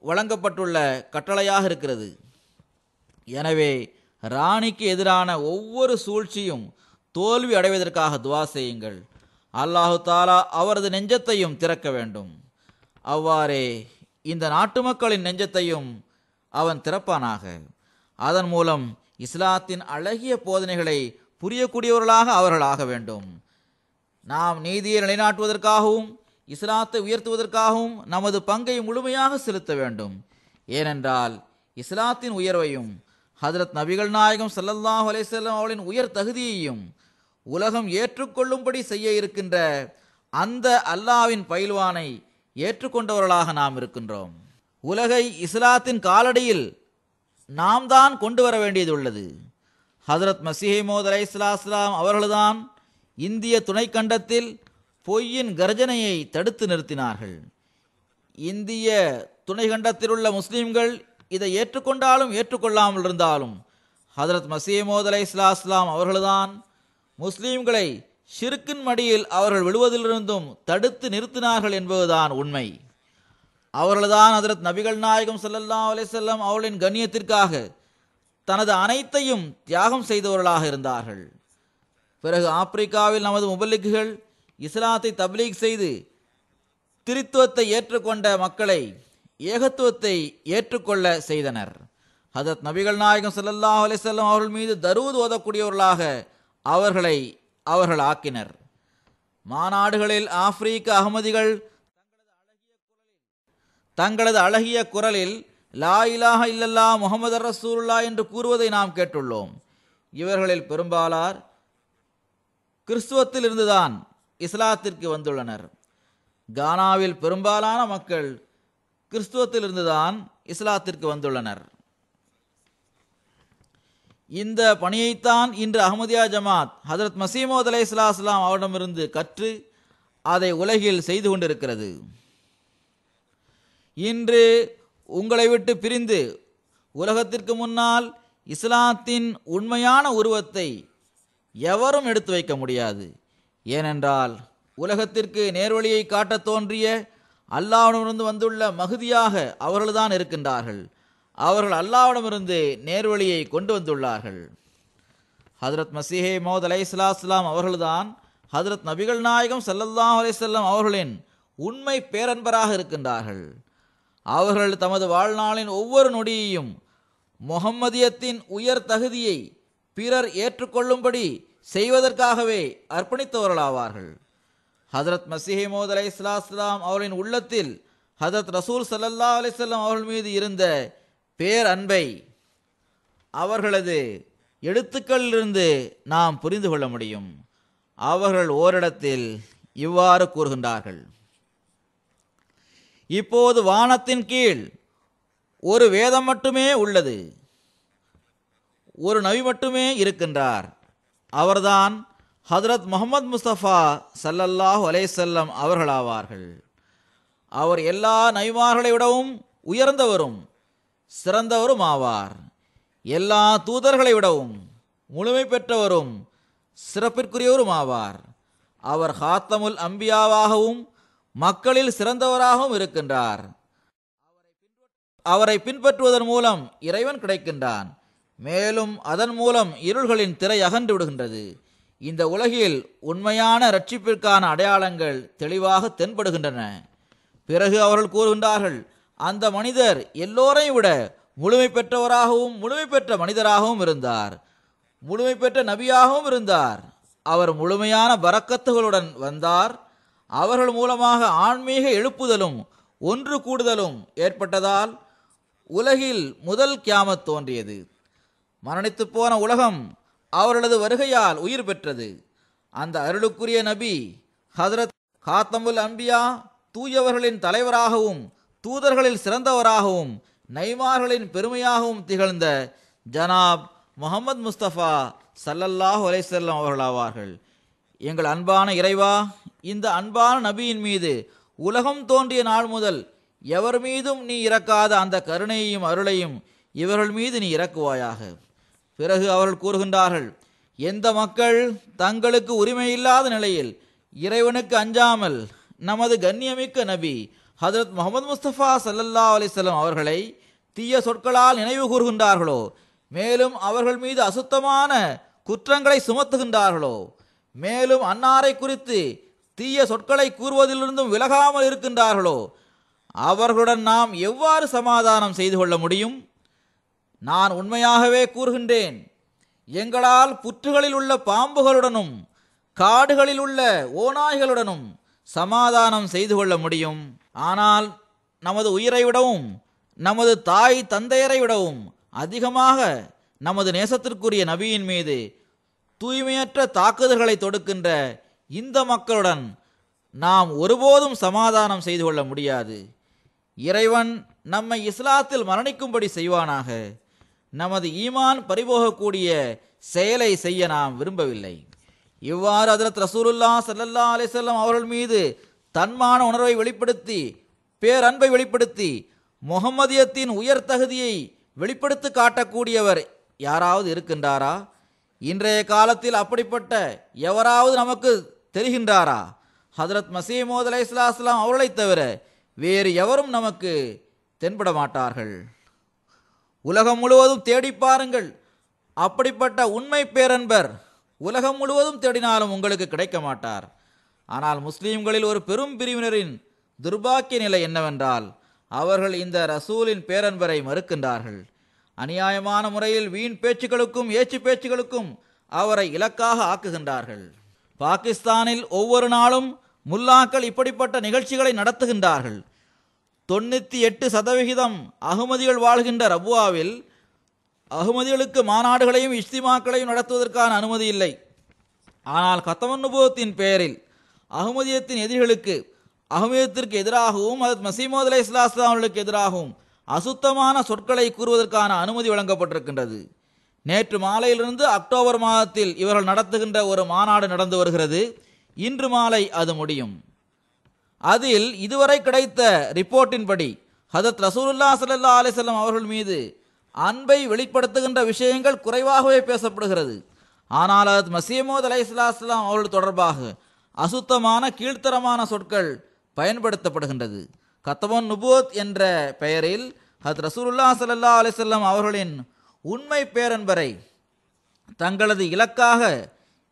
வழங்கப்பட்டுள்ள கட்டளையாக இருக்கிறது. எனவே ராணிக்கு எதிரான ஒவ்வொரு சூழ்ச்சியும் தோல்வி அடைவதற்காக துஆ செய்யுங்கள். அல்லாஹு தாலா அவரது நெஞ்சத்தையும் திறக்க வேண்டும். அவ்வாறே இந்த நாட்டு மக்களின் நெஞ்சத்தையும் அவன் திறப்பானாக. அதன் மூலம் இஸ்லாத்தின் அழகிய போதனைகளை புரியக்கூடியவர்களாக அவர்கள் ஆக வேண்டும். நாம் நீதியை நிலைநாட்டுவதற்காகவும் இஸ்லாத்தை உயர்த்துவதற்காகவும் நமது பங்கை முழுமையாக செலுத்த வேண்டும். ஏனென்றால் இஸ்லாத்தின் உயர்வையும் ஹஜ்ரத் நபிகள் நாயகம் ஸல்லல்லாஹு அலைஹி வஸல்லம் அவர்களின் உயர் தகுதியையும் உலகம் ஏற்றுக்கொள்ளும்படி செய்ய இருக்கின்ற அந்த அல்லாஹ்வின் பயில்வானை ஏற்றுக்கொண்டவர்களாக நாம் இருக்கின்றோம். உலகை இஸ்லாத்தின் காலடியில் நாம் தான் கொண்டு வர வேண்டியதுள்ளது. ஹஜ்ரத் மஸீஹ் மவ்ஊத் அலைஹிஸ்ஸலாம் அவர்கள்தான் இந்திய துணைக்கண்டத்தில் பொய்யின் கர்ஜனையை தடுத்து நிறுத்தினார்கள். இந்திய துணைக்கண்டத்தில் உள்ள முஸ்லிம்கள் இதை ஏற்றுக்கொண்டாலும் ஏற்றுக்கொள்ளாமல் இருந்தாலும் ஹஜ்ரத் மஸீஹ் மவ்ஊத் அலைஹிஸ்ஸலாம் அவர்கள்தான் முஸ்லிம்களை ஷிர்கின் மடியில் அவர்கள் விழுவதிலிருந்தும் தடுத்து நிறுத்தினார்கள் என்பதுதான் உண்மை. அவர்கள்தான் ஹஜ்ரத் நபிகள் நாயகம் ஸல்லல்லாஹு அலைஹி வஸல்லம் அவர்களின் கண்ணியத்திற்காக தனது அனைத்தையும் தியாகம் செய்தவர்களாக இருந்தார்கள். பிறகு ஆப்பிரிக்காவில் நமது முபல்லிக்குகள் இஸ்லாத்தை தப்லீக் செய்து திரித்துவத்தை ஏற்றுக்கொண்ட மக்களை ஏகத்துவத்தை ஏற்றுக்கொள்ள செய்தனர். ஹதரத் நபிகள் நாயகம் ஸல்லல்லாஹு அலைஹி வஸல்லம் அவர்கள் மீது தரூத் ஓதக்கூடியவர்களாக அவர்கள் ஆக்கினர். மாநாடுகளில் ஆப்பிரிக்க அகமதிகள் தங்களது அழகிய குரலில் லா இலாஹ இல்லல்லாஹ் முஹம்மது ரசூலுல்லாஹ் என்று கூறுவதை நாம் கேட்டுள்ளோம். இவர்களில் பெரும்பாலார் கிறிஸ்துவத்தில் இருந்துதான் இஸ்லாத்திற்கு வந்துள்ளனர். கானாவில் பெரும்பாலான மக்கள் கிறிஸ்துவத்தில் இருந்துதான் இஸ்லாத்திற்கு வந்துள்ளனர். இந்த பணியைத்தான் இன்று அஹ்மதியா ஜமாத் ஹதரத் மஸீஹ் மவ்ஊத் அலைஹிஸ்ஸலாம் அவரிடமிருந்து கற்று அதை உலகில் செய்து கொண்டிருக்கிறது. இன்று உங்களை விட்டு பிரிந்து உலகத்திற்கு முன்னால் இஸ்லாத்தின் உண்மையான உருவத்தை எவரும் எடுத்து வைக்க முடியாது. ஏனென்றால் உலகத்திற்கு நேர்வழியை காட்டத் தோன்றிய அல்லாஹ்விடமிருந்து வந்துள்ள மஹ்தியாக அவர்கள்தான் இருக்கின்றார்கள். அவர்கள் அல்லாஹ்விடமிருந்து நேர்வழியை கொண்டு வந்துள்ளார்கள். ஹதரத் மஸீஹ் மவ்ஊத் அலைஹிஸ்ஸலாம் அவர்கள்தான் ஹதரத் நபிகள் நாயகம் ஸல்லல்லாஹு அலைஹி வஸல்லம் அவர்களின் உண்மை பேரன்பராக இருக்கின்றார்கள். அவர்கள் தமது வாழ்நாளின் ஒவ்வொரு நொடியையும் முஹம்மதியத்தின் உயர் தகுதியை பிறர் ஏற்றுக்கொள்ளும்படி செய்வதற்காகவே அர்ப்பணித்தவர்களாவார்கள். ஹதரத் மஸீஹ் மவ்ஊத் அலைஹிஸ்ஸலாம் அவர்களின் உள்ளத்தில் ஹதரத் ரசூல் ஸல்லல்லாஹு அலைஹி வஸல்லம் அவர்கள் மீது இருந்த பேரன்பை அவர்களது எழுத்துக்களிலிருந்து நாம் புரிந்து கொள்ள முடியும். அவர்கள் ஓரிடத்தில் இவ்வாறு கூறுகின்றார்கள்: இப்போது வானத்தின் கீழ் ஒரு வேதம் மட்டுமே உள்ளது, ஒரு நபி மட்டுமே இருக்கின்றார். அவர்தான் ஹதரத் முஹம்மது முஸ்தபா ஸல்லல்லாஹு அலைஹி வஸல்லம் அவர்களாவார்கள். அவர் எல்லா நபிமார்களை விடவும் உயர்ந்தவரும் சிறந்தவரும் ஆவார். எல்லா தூதர்களை விடவும் முழுமை பெற்றவரும் சிறப்பிற்குரியவரும் ஆவார். அவர் ஹாத்தமுல் அம்பியாவாகவும் மக்களில் சிறந்தவராகவும் இருக்கின்றார். அவரை பின்பற்றுவதன் மூலம் இறைவன் கிடைக்கின்றான். மேலும் அதன் மூலம் இருள்களின் திரை அகன்று விடுகின்றது. இந்த உலகில் உண்மையான இரட்சிப்பிற்கான அடையாளங்கள் தெளிவாக தென்படுகின்றன. பிறகு அவர்கள் கூறுகின்றார்கள், அந்த மனிதர் எல்லோரையும் விட முழுமை பெற்றவராகவும் முழுமை பெற்ற மனிதராகவும் இருந்தார், முழுமை பெற்ற நபியாகவும் இருந்தார். அவர் முழுமையான பரக்கத்துகளுடன் வந்தார். அவர்கள் மூலமாக ஆன்மீக எழுப்புதலும் ஒன்று கூடுதலும் ஏற்பட்டதால் உலகில் முதல் கியாமத் தோன்றியது. மரணித்து போன உலகம் அவர்களது வருகையால் உயிர் பெற்றது. அந்த அருளுக்குரிய நபி ஹதரத் ஹாத்தமுல் அம்பியா தூயவர்களின் தலைவராகவும் தூதர்களில் சிறந்தவராகவும் நைமார்களின் பெருமையாகவும் திகழ்ந்த ஜனாப் முஹம்மது முஸ்தபா ஸல்லல்லாஹு அலைஹி வஸல்லம் அவர்களாவார்கள். எங்கள் அன்பான இறைவா, இந்த அன்பான நபியின் மீது உலகம் தோன்றிய நாள் முதல் எவர் மீதும் நீ இறக்காத அந்த கருணையையும் அருளையும் இவர்கள் மீது நீ இறக்குவாயாக. பிறகு அவர்கள் கூறுகின்றார்கள், எந்த மக்கள் தங்களுக்கு உரிமை இல்லாத நிலையில் இறைவனுக்கு அஞ்சாமல் நமது கண்ணியமிக்க நபி ஹதரத் முஹம்மது முஸ்தபா ஸல்லல்லாஹு அலைஹி வஸல்லம் அவர்களை தீய சொற்களால் நினைவு கூறுகின்றார்களோ, மேலும் அவர்கள் மீது அசுத்தமான குற்றங்களை சுமத்துகின்றார்களோ, மேலும் அன்னாரை குறித்து தீய சொற்களை கூறுவதிலிருந்தும் விலகாமல் இருக்கின்றார்களோ, அவர்களுடன் நாம் எவ்வாறு சமாதானம் செய்து கொள்ள முடியும்? நான் உண்மையாகவே கூறுகின்றேன், எங்களால் புற்றுகளில் உள்ள பாம்புகளுடனும் காடுகளில் உள்ள ஓநாய்களுடனும் சமாதானம் செய்து கொள்ள முடியும். ஆனால் நமது உயிரை விடவும் நமது தாய் தந்தையரை விடவும் அதிகமாக நமது நேசத்திற்குரிய நபியின் மீது தூய்மையற்ற தாக்குதல்களை தொடுக்கின்ற இந்த மக்களுடன் நாம் ஒருபோதும் சமாதானம் செய்து கொள்ள முடியாது. இறைவன் நம்மை இஸ்லாத்தில் மரணிக்கும்படி செய்வானாக. நமது ஈமான் பறிபோகக்கூடிய செயலை செய்ய நாம் விரும்பவில்லை. இவ்வாறு ஹதரத் ரசூலுல்லாஹ் ஸல்லல்லாஹு அலைஹி வஸல்லம் அவர்கள் மீது தன்மான உணர்வை வெளிப்படுத்தி பேரன்பை வெளிப்படுத்தி முஹம்மதியத்தின் உயர் தகுதியை வெளிப்படுத்தி காட்டக்கூடியவர் யாராவது இருக்கின்றாரா? இன்றைய காலத்தில் அப்படிப்பட்ட எவராவது நமக்கு தெரிகின்றாரா? ஹதரத் மஸீஹ் மவ்ஊத் அலைஹிஸ்ஸலாம் அவர்களை தவிர வேறு எவரும் நமக்கு தென்பட மாட்டார்கள். உலகம் முழுவதும் தேடி பாருங்கள், அப்படிப்பட்ட உண்மை பேரன்பர் உலகம் முழுவதும் தேடினாலும் உங்களுக்கு கிடைக்க மாட்டார். ஆனால் முஸ்லீம்களில் ஒரு பெரும் பிரிவினரின் துர்பாக்கிய நிலை என்னவென்றால், அவர்கள் இந்த ரசூலின் பேரன்பரை மறுக்கின்றார்கள். அநியாயமான முறையில் வீண் பேச்சுக்களுக்கும் ஏச்சு பேச்சுகளுக்கும் அவரை இலக்காக ஆக்குகின்றார்கள். பாகிஸ்தானில் ஒவ்வொரு நாளும் முல்லாக்கள் இப்படிப்பட்ட நிகழ்ச்சிகளை நடத்துகின்றார்கள். 98% அகமதிகள் வாழ்கின்ற ரபுவாவில் அகமதிகளுக்கு மாநாடுகளையும் இஜ்திமாக்களையும் நடத்துவதற்கான அனுமதி இல்லை. ஆனால் கத்தமன் நுபுவத்தின் பெயரில் அகமதியத்தின் எதிரிகளுக்கு அகமதியத்திற்கு எதிராகவும் ஹஜ்ரத் மஸீஹ் மவ்ஊத் அலைஹிஸ்ஸலாம் அவர்களுக்கு எதிராகவும் அசுத்தமான சொற்களை கூறுவதற்கான அனுமதி வழங்கப்பட்டிருக்கின்றது. நேற்று மாலையிலிருந்து அக்டோபர் மாதத்தில் இவர்கள் நடத்துகின்ற ஒரு மாநாடு நடந்து வருகிறது. இன்று மாலை அது முடியும். அதில் இதுவரை கிடைத்த ரிப்போர்ட்டின்படி ஹஜ்ரத் ரசூலுல்லாஹி ஸல்லல்லாஹு அலைஹி வஸல்லம் அவர்கள் மீது அன்பை வெளிப்படுத்துகின்ற விஷயங்கள் குறைவாகவே பேசப்படுகிறது. ஆனால் ஹஜ்ரத் மஸீஹ் மவ்ஊத் அலைஹிஸ்ஸலாம் அவர்கள் தொடர்பாக அசுத்தமான கீழ்த்தரமான சொற்கள் பயன்படுத்தப்படுகின்றது. கத்தமன் நுபுவத் என்ற பெயரில் ஹஜ்ரத் ரசூலுல்லாஹி ஸல்லல்லாஹு அலைஹி வஸல்லம் அவர்களின் உண்மை பேரன்பரை தங்களது இலக்காக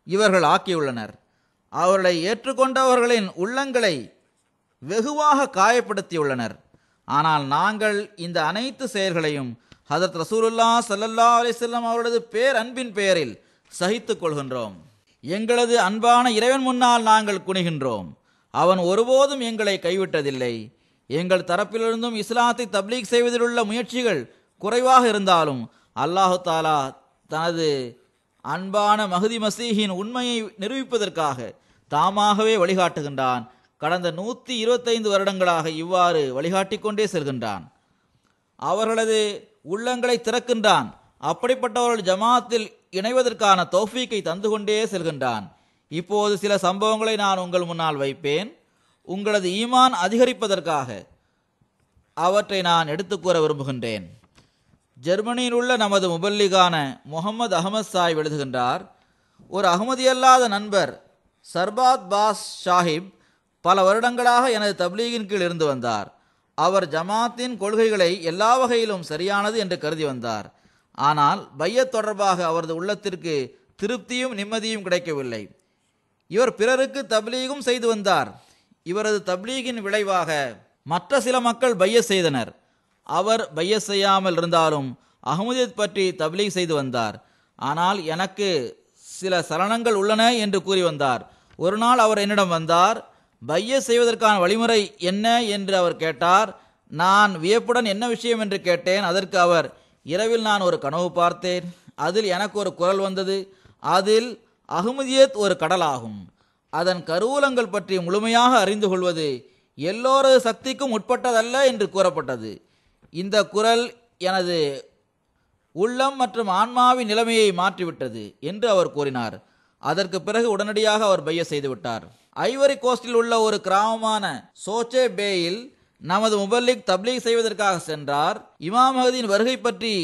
இவர்கள் ஆக்கியுள்ளனர். அவர்களை ஏற்றுக்கொண்டவர்களின் உள்ளங்களை வெகுவாக காயப்படுத்தியுள்ளனர். ஆனால் நாங்கள் இந்த அனைத்து செயல்களையும் ஹஜ்ரத் ரசூலுல்லாஹி ஸல்லல்லாஹு அலைஹி வஸல்லம் அவர்களது பேரன்பின் பெயரில் சகித்துக் கொள்கின்றோம். எங்களது அன்பான இறைவன் முன்னால் நாங்கள் குனிகின்றோம். அவன் ஒருபோதும் எங்களை கைவிட்டதில்லை. எங்கள் தரப்பிலிருந்தும் இஸ்லாத்தை தப்லீக் செய்வதில் உள்ள முயற்சிகள் குறைவாக இருந்தாலும் அல்லாஹு தாலா தனது அன்பான மஹ்தி மசீஹின் உண்மையை நிரூபிப்பதற்காக தாமாகவே வழிகாட்டுகின்றான். கடந்த 125 வருடங்களாக இவ்வாறு வழிகாட்டிக் கொண்டே செல்கின்றான். அவர்களது உள்ளங்களை திறக்கின்றான். அப்படிப்பட்டவர்கள் ஜமாத்தில் இணைவதற்கான தௌஃபீக்கை தந்து கொண்டே செல்கின்றான். இப்போது சில சம்பவங்களை நான் உங்கள் முன்னால் வைப்பேன். உங்களது ஈமான் அதிகரிப்பதற்காக அவற்றை நான் எடுத்துக் கூற விரும்புகின்றேன். ஜெர்மனியில் உள்ள நமது முபல்லிகான முகமது அகமது சாஹிப் எழுதுகின்றார், ஒரு அகமதியல்லாத நண்பர் சர்பாத் பாஸ் ஷாஹிப் பல வருடங்களாக எனது தப்லீகின் கீழ் இருந்து வந்தார். அவர் ஜமாத்தின் கொள்கைகளை எல்லா வகையிலும் சரியானது என்று கருதி வந்தார். ஆனால் பையத் தொடர்பாக அவரது உள்ளத்திற்கு திருப்தியும் நிம்மதியும் கிடைக்கவில்லை. இவர் பிறருக்கு தப்லீகும் செய்து வந்தார். இவரது தப்லீகின் விளைவாக மற்ற சில மக்கள் பையத் செய்தனர். அவர் பையத் செய்யாமல் இருந்தாலும் அஹ்மதியத் பற்றி தப்லீக் செய்து வந்தார். ஆனால் எனக்கு சில சலனங்கள் உள்ளன என்று கூறி வந்தார். ஒரு நாள் அவர் என்னிடம் வந்தார். பையத் செய்வதற்கான வழிமுறை என்ன என்று அவர் கேட்டார். நான் வியப்புடன் என்ன விஷயம் என்று கேட்டேன். அதற்கு அவர், இரவில் நான் ஒரு கனவு பார்த்தேன். அதில் எனக்கு ஒரு குரல் வந்தது. அதில் அஹ்மதியத் ஒரு கடலாகும். அதன் கருவூலங்கள் பற்றி முழுமையாக அறிந்து கொள்வது எல்லோரது சக்திக்கும் உட்பட்டதல்ல என்று கூறப்பட்டது. இந்த குரல் எனது உள்ளம் மற்றும் ஆன்மாவின் நிலைமையை மாற்றிவிட்டது என்று அவர் கூறினார். அதற்கு பிறகு உடனடியாக அவர் பையத் செய்துவிட்டார். ஐவரி கோஸ்டில் உள்ள ஒரு கிராமமான சோச்சே பேயில் நமது முபல்லிக் தப்லீக் செய்வதற்காக சென்றார். இமாம் மஹ்தியின் வருகை பற்றி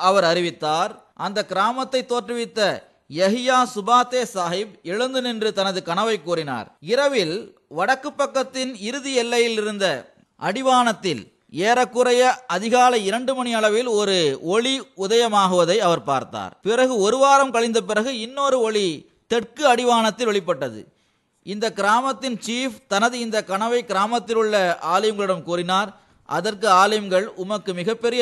அவர் அறிவித்தார். அந்த கிராமத்தை தோற்றுவித்த யஹியா சுபாத்தே சாஹிப் எழுந்து நின்று தனது கனவை கூறினார். இரவில் வடக்கு பக்கத்தின் இறுதி எல்லையில் இருந்த அடிவானத்தில் ஏறக்குறைய அதிகாலை 2 மணி அளவில் ஒரு ஒளி உதயமாகுவதை அவர் பார்த்தார். பிறகு ஒரு வாரம் கழிந்த பிறகு இன்னொரு ஒளி தெற்கு அடிவானத்தில் வெளிப்பட்டது. இந்த கிராமத்தின் சீஃப் தனது இந்த கனவை கிராமத்தில் உள்ள ஆலிம்களிடம் கூறினார். அதற்கு ஆலிம்கள், உமக்கு மிகப்பெரிய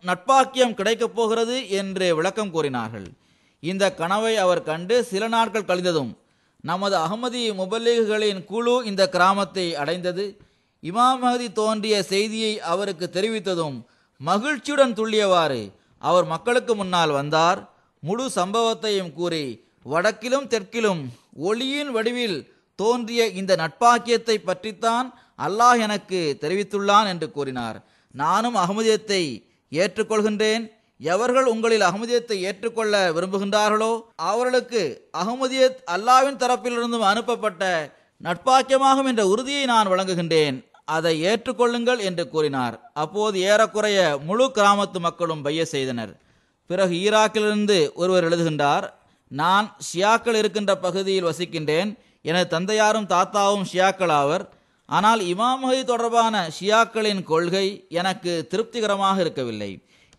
நட்பாக்கியம் கிடைக்கப் போகிறது என்று விளக்கம் கூறினார்கள். இந்த கனவை அவர் கண்டு சில நாட்கள் கழிந்ததும் நமது அகமதி முபல்லிகளின் குழு இந்த கிராமத்தை அடைந்தது. இமாம் மஹ்தி தோன்றிய செய்தியை அவருக்கு தெரிவித்ததும் மகிழ்ச்சியுடன் துள்ளியவாறு அவர் மக்களுக்கு முன்னால் வந்தார். முழு சம்பவத்தையும் கூறி, வடக்கிலும் தெற்கிலும் ஒளியின் வடிவில் தோன்றிய இந்த நட்பாக்கியத்தை பற்றித்தான் அல்லாஹ் எனக்கு தெரிவித்துள்ளான் என்று கூறினார். நானும் அஹ்மதியத்தை ஏற்றுக்கொள்கின்றேன். எவர்கள் உங்களில் அஹ்மதியத்தை ஏற்றுக்கொள்ள விரும்புகின்றார்களோ அவர்களுக்கு அஹ்மதியத் அல்லாஹ்வின் தரப்பிலிருந்தும் அனுப்பப்பட்ட நட்பாக்கியமாகும் என்ற உறுதியை நான் வழங்குகின்றேன். அதை ஏற்றுக்கொள்ளுங்கள் என்று கூறினார். அப்போது ஏறக்குறைய முழு கிராமத்து மக்களும் பையத் செய்தனர். பிறகு ஈராக்கிலிருந்து ஒருவர் எழுதுகின்றார், நான் ஷியாக்கள் இருக்கின்ற பகுதியில் வசிக்கின்றேன். எனது தந்தையாரும் தாத்தாவும் ஷியாக்கள் ஆவர். ஆனால் இமாம் மஹ்தி தொடர்பான ஷியாக்களின் கொள்கை எனக்கு திருப்திகரமாக இருக்கவில்லை.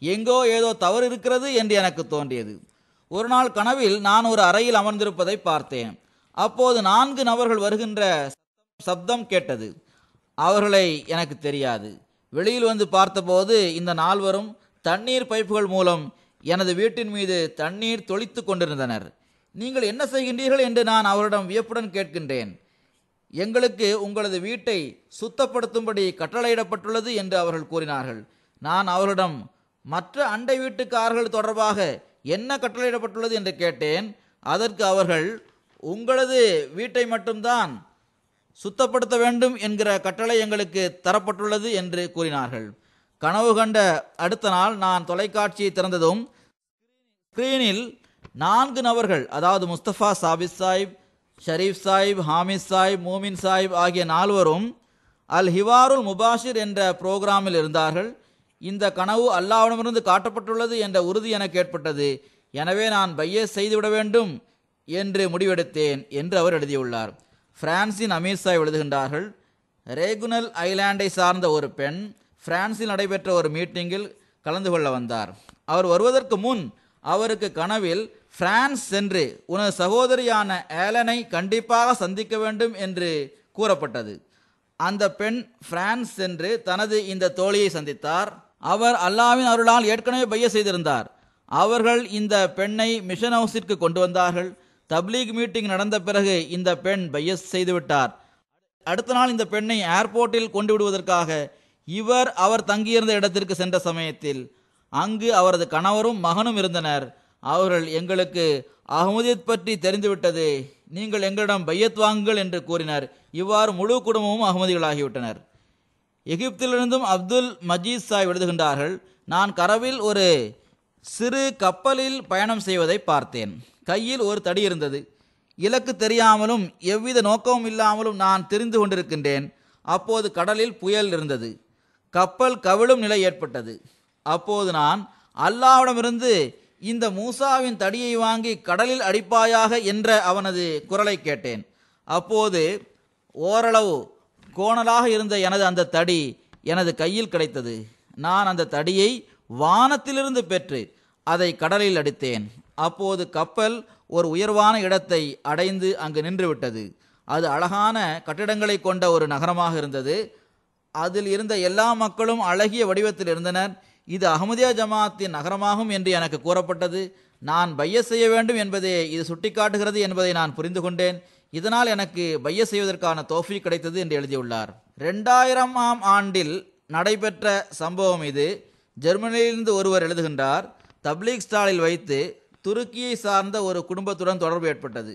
எங்கோ ஏதோ தவறு இருக்கிறது என்று எனக்கு தோன்றியது. ஒரு நாள் கனவில் நான் ஒரு அறையில் அமர்ந்திருப்பதை பார்த்தேன். அப்போது 4 நபர்கள் வருகின்ற சப்தம் கேட்டது. அவர்களை எனக்கு தெரியாது. வெளியில் வந்து பார்த்தபோது இந்த நால்வரும் தண்ணீர் பைப்புகள் மூலம் எனது வீட்டின் மீது தண்ணீர் தொளித்து கொண்டிருந்தனர். நீங்கள் என்ன செய்கின்றீர்கள் என்று நான் அவரிடம் வியப்புடன் கேட்கின்றேன். எங்களுக்கு உங்களது வீட்டை சுத்தப்படுத்தும்படி கட்டளையிடப்பட்டுள்ளது என்று அவர்கள் கூறினார்கள். நான் அவர்களிடம் மற்ற அண்டை வீட்டுக்காரர்கள் தொடர்பாக என்ன கட்டளையிடப்பட்டுள்ளது என்று கேட்டேன். அதற்கு அவர்கள் உங்களது வீட்டை மட்டும்தான் சுத்தப்படுத்த வேண்டும் என்கிற கட்டளை எங்களுக்கு தரப்பட்டுள்ளது என்று கூறினார்கள். கனவு கண்ட அடுத்த நாள் நான் தொலைக்காட்சியை திறந்ததும் ஸ்கிரீனில் 4 நபர்கள், அதாவது முஸ்தபா சாபித் சாஹிப், ஷரீப் சாஹிப், ஹாமித் சாஹிப், மூமின் சாஹிப் ஆகிய 4வரும் அல் ஹிவாருல் முபாஷிர் என்ற புரோகிராமில் இருந்தார்கள். இந்த கனவு அல்லாஹ்விடமிருந்து காட்டப்பட்டுள்ளது என்ற உறுதி எனக்கு ஏற்பட்டது. எனவே நான் பையத் செய்துவிட வேண்டும் என்று முடிவெடுத்தேன் என்று அவர் எழுதியுள்ளார். பிரான்சின் அமீர் சாஹிப் எழுதுகின்றார்கள், ரேகுனல் ஐலாண்டை சார்ந்த ஒரு பெண் பிரான்சில் நடைபெற்ற ஒரு மீட்டிங்கில் கலந்து கொள்ள வந்தார். அவர் வருவதற்கு முன் அவருக்கு கனவில் பிரான்ஸ் சென்று உனது சகோதரியான ஏலனை கண்டிப்பாக சந்திக்க வேண்டும் என்று கூறப்பட்டது. அந்த பெண் பிரான்ஸ் சென்று தனது இந்த தோழியை சந்தித்தார். அவர் அல்லாஹ்வின் அருளால் ஏற்கனவே பையத் செய்திருந்தார். அவர்கள் இந்த பெண்ணை மிஷன் ஹவுஸிற்கு கொண்டு வந்தார்கள். தப்லீக் மீட்டிங் நடந்த பிறகு இந்த பெண் பையத் செய்துவிட்டார். அடுத்த நாள் இந்த பெண்ணை ஏர்போர்ட்டில் கொண்டு விடுவதற்காக அவர் தங்கியிருந்த இடத்திற்கு சென்ற சமயத்தில் அங்கு அவரது கணவரும் மகனும் இருந்தனர். அவர்கள் எங்களுக்கு அஹ்மதியத் பற்றி தெரிந்துவிட்டது, நீங்கள் எங்களிடம் பையத் வாங்குங்கள் என்று கூறினர். இவ்வாறு முழு குடும்பமும் அஹ்மதிகளாகிவிட்டனர். எகிப்திலிருந்தும் அப்துல் மஜீத் சாஹிப் எழுதுகின்றார்கள், நான் கரவில் ஒரு சிறு கப்பலில் பயணம் செய்வதை பார்த்தேன். கையில் ஒரு தடி இருந்தது. இலக்கு தெரியாமலும் எவ்வித நோக்கமும் இல்லாமலும் நான் தெரிந்து கொண்டிருக்கின்றேன். அப்போது கடலில் புயல் இருந்தது. கப்பல் கவிழும் நிலை ஏற்பட்டது. அப்போது நான் அல்லாஹ்விடமிருந்து இந்த மூசாவின் தடியை வாங்கி கடலில் அடிப்பாயாக என்ற அவனது குரலை கேட்டேன். அப்போது ஓரளவு கோணலாக இருந்த எனது அந்த தடி எனது கையில் கிடைத்தது. நான் அந்த தடியை வானத்திலிருந்து பெற்று அதை கடலில் அடித்தேன். அப்போது கப்பல் ஒரு உயர்வான இடத்தை அடைந்து அங்கு நின்றுவிட்டது. அது அழகான கட்டிடங்களை கொண்ட ஒரு நகரமாக இருந்தது. அதில் இருந்த எல்லா மக்களும் அழகிய வடிவத்தில் இருந்தனர். இது அஹ்மதியா ஜமாத்தின் நகரமாகும் என்று எனக்கு கூறப்பட்டது. நான் பையத் செய்ய வேண்டும் என்பதே இது சுட்டிக்காட்டுகிறது என்பதை நான் புரிந்து கொண்டேன். இதனால் எனக்கு பையத் செய்வதற்கான தௌஃபீக் கிடைத்தது என்று எழுதியுள்ளார். 2000ஆம் ஆண்டில் நடைபெற்ற சம்பவம் இது. ஜெர்மனியிலிருந்து ஒருவர் எழுதுகின்றார், தப்லீக் ஸ்டாலில் வைத்து துருக்கியை சார்ந்த ஒரு குடும்பத்துடன் தொடர்பு ஏற்பட்டது.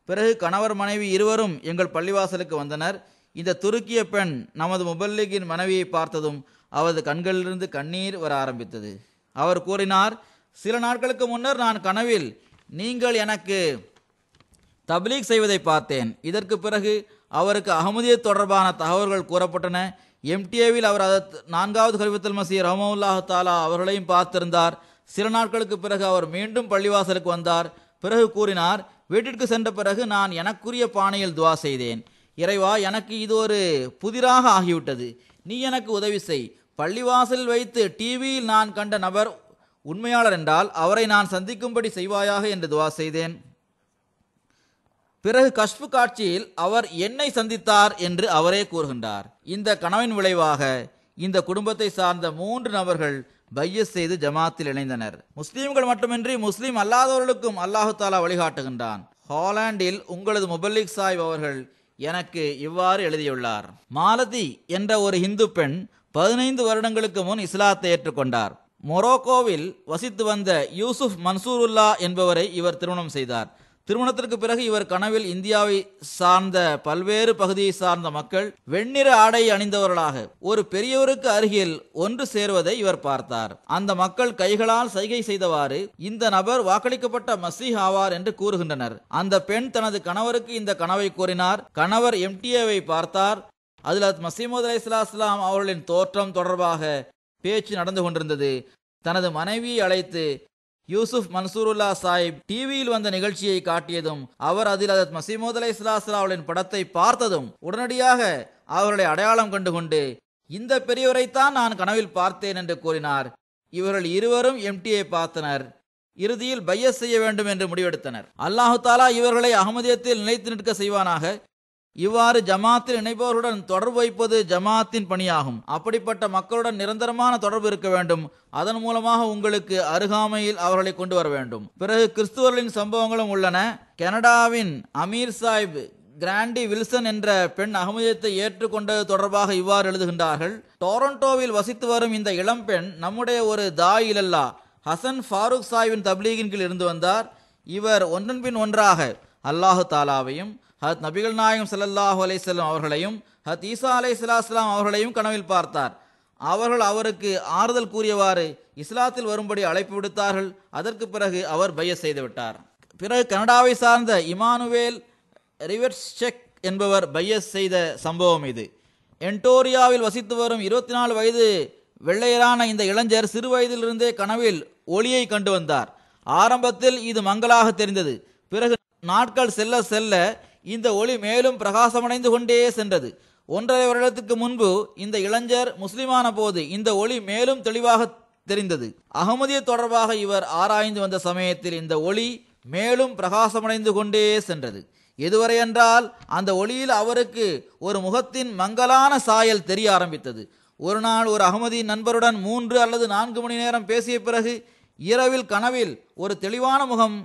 பிறகு கணவர் மனைவி இருவரும் எங்கள் பள்ளிவாசலுக்கு வந்தனர். இந்த துருக்கிய பெண் நமது முபல்லிகின் மனைவியை பார்த்ததும் அவரது கண்களிலிருந்து கண்ணீர் வர ஆரம்பித்தது. அவர் கூறினார், சில நாட்களுக்கு முன்னர் நான் கனவில் நீங்கள் எனக்கு தப்லீக் செய்வதை பார்த்தேன். இதற்கு பிறகு அவருக்கு அஹ்மதியத் தொடர்பான தகவல்கள் கூறப்பட்டன. எம்டிஏவில் அவர் 4வது கலிஃபத்துல் மஸீஹ் ரஹ்மத்துல்லாஹி தஆலா அவர்களையும் பார்த்திருந்தார். சில நாட்களுக்கு பிறகு அவர் மீண்டும் பள்ளிவாசலுக்கு வந்தார். பிறகு கூறினார், வீட்டிற்கு சென்ற பிறகு நான் எனக்குரிய பாணியில் துவா செய்தேன். இறைவா, எனக்கு இது ஒரு புதிராக ஆகிவிட்டது, நீ எனக்கு உதவி செய். பள்ளிவாசலில் வைத்து டிவியில் நான் கண்ட நபர் உண்மையாளர் என்றால் அவரை நான் சந்திக்கும்படி செய்வாயாக என்று துவா செய்தேன். பிறகு கஷ்ஃப் காட்சியில் அவர் என்னை சந்தித்தார் என்று அவரே கூறுகின்றார். இந்த கனவின் விளைவாக இந்த குடும்பத்தை சார்ந்த 3 நபர்கள் பையத் செய்து ஜமாத்தில் இணைந்தனர். முஸ்லீம்கள் மட்டுமின்றி முஸ்லீம் அல்லாதவர்களுக்கும் அல்லாஹு தாலா வழிகாட்டுகின்றான். ஹாலாண்டில் உங்களது முபல்லிக் சாஹிப் அவர்கள் எனக்கு இவ்வாறு எழுதியுள்ளார். மாலதி என்ற ஒரு இந்து பெண் 15 வருடங்களுக்கு முன் இஸ்லாத்தை ஏற்றுக்கொண்டார். மொரோக்கோவில் வசித்து வந்த யூசுப் மன்சூருல்லா என்பவரை இவர் திருமணம் செய்தார். திருமணத்திற்கு பிறகு இவர் கனவில் இந்தியாவை சார்ந்த பல்வேறு பகுதியை சார்ந்த மக்கள் வெண்ணிற ஆடை அணிந்தவர்களாக ஒரு பெரியவருக்கு அருகில் ஒன்று சேருவதை இவர் பார்த்தார். அந்த மக்கள் கைகளால் சைகை செய்தவாறு இந்த நபர் வாக்களிக்கப்பட்ட மசீஹ் ஆவார் என்று கூறுகின்றனர். அந்த பெண் தனது கணவருக்கு இந்த கனவை கூறினார். கணவர் எம்டிஏவை பார்த்தார். அதில் மசீமது அலைஹிஸ்ஸலாம் அவர்களின் தோற்றம் தொடர்பாக பேச்சு நடந்து கொண்டிருந்தது. தனது மனைவியை அழைத்து யூசுப் மன்சூருல்லா சாஹிப் டிவியில் வந்த நிகழ்ச்சியை காட்டியதும் அவர் அதில் மசீமது அலைஹிஸ்ஸலாம் அவர்களின் படத்தை பார்த்ததும் உடனடியாக அவர்களை அடையாளம் கண்டுகொண்டு இந்த பெரியவரைத்தான் நான் கனவில் பார்த்தேன் என்று கூறினார். இவர்கள் இருவரும் எம்டியை பார்த்தனர். இறுதியில் பையத் செய்ய வேண்டும் என்று முடிவெடுத்தனர். அல்லாஹு தாலா இவர்களை அஹ்மதியத்தில் நிலைத்து நிற்க செய்வானாக. இவ்வாறு ஜமாத்தில் இணைப்பவர்களுடன் தொடர்பு வைப்பது ஜமாத்தின் பணியாகும். அப்படிப்பட்ட மக்களுடன் நிரந்தரமான தொடர்பு இருக்க வேண்டும். அதன் மூலமாக உங்களுக்கு அருகாமையில் அவர்களை கொண்டு வர வேண்டும். பிறகு கிறிஸ்துவர்களின் சம்பவங்களும் உள்ளன. கனடாவின் அமீர் சாஹிப் கிராண்டி வில்சன் என்ற பெண் அகமதியத்தை ஏற்றுக்கொண்டது தொடர்பாக இவ்வாறு எழுதுகின்றார்கள். டொரண்டோவில் வசித்து வரும் இந்த இளம்பெண் நம்முடைய ஒரு தாயிலல்லா ஹசன் ஃபாரூக் சாஹிபின் தப்லீகின் கீழ் இருந்து வந்தார். இவர் ஒன்றன் பின் ஒன்றாக அல்லாஹு தாலாவையும் ஹத் நபிகள் நாயகம் ஸல்லல்லாஹு அலைஹி வஸல்லம் அவர்களையும் ஹத் ஈசா அலைஹிஸ்ஸலாம் அவர்களையும் கனவில் பார்த்தார். அவர்கள் அவருக்கு ஆறுதல் கூறியவாறு இஸ்லாத்தில் வரும்படி அழைப்பு விடுத்தார்கள். அதற்கு பிறகு அவர் பையத் செய்துவிட்டார். பிறகு கனடாவை சார்ந்த இமானுவேல் ரிவர்ஸ்செக் என்பவர் பையத் செய்த சம்பவம் இது. என்டோரியாவில் வசித்து வரும் 24 வயது வெள்ளையரான இந்த இளைஞர் சிறு வயதிலிருந்தே கனவில் ஒளியை கண்டு வந்தார். ஆரம்பத்தில் இது மங்கலாக தெரிந்தது. பிறகு நாட்கள் செல்ல செல்ல இந்த ஒளி மேலும் பிரகாசமடைந்து கொண்டே சென்றது. 1.5 வருடத்துக்கு முன்பு இந்த இளைஞர் முஸ்லிமான போது இந்த ஒளி மேலும் தெளிவாக தெரிந்தது. அகமதிய தொடர்பாக இவர் ஆராய்ந்து வந்த சமயத்தில் இந்த ஒளி மேலும் பிரகாசமடைந்து கொண்டே சென்றது. எதுவரை என்றால் அந்த ஒளியில் அவருக்கு ஒரு முகத்தின் மங்கலான சாயல் தெரிய ஆரம்பித்தது. ஒரு நாள் ஒரு அகமதி நண்பருடன் 3 அல்லது 4 மணி நேரம் பேசிய பிறகு இரவில் கனவில் ஒரு தெளிவான முகம்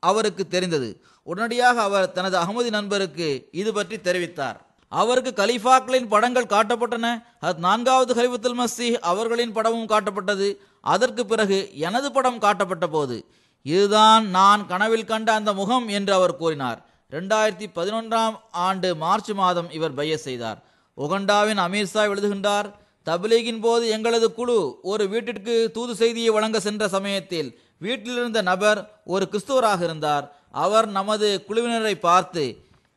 அவருக்கு தெரிந்தது. உடனடியாக அவர் தனது அகமதி நண்பருக்கு இது பற்றி தெரிவித்தார். அவருக்கு கலீஃபாக்களின் படங்கள் காட்டப்பட்டன. அது 4வது கலீஃபத்துல் மஸீஹ் அவர்களின் படமும் காட்டப்பட்டது. அதற்கு பிறகு எனது படம் காட்டப்பட்ட போது இதுதான் நான் கனவில் கண்ட அந்த முகம் என்று அவர் கூறினார். 2011ஆம் ஆண்டு மார்ச் மாதம் இவர் பையத் செய்தார். உகண்டாவின் அமீர் சாஹிப் எழுதுகின்றார், தப்லீகின் போது எங்களது குழு ஒரு வீட்டிற்கு தூது செய்தியை வழங்க சென்ற சமயத்தில் வீட்டிலிருந்த நபர் ஒரு கிறிஸ்துவராக இருந்தார். அவர் நமது குழுவினரை பார்த்து,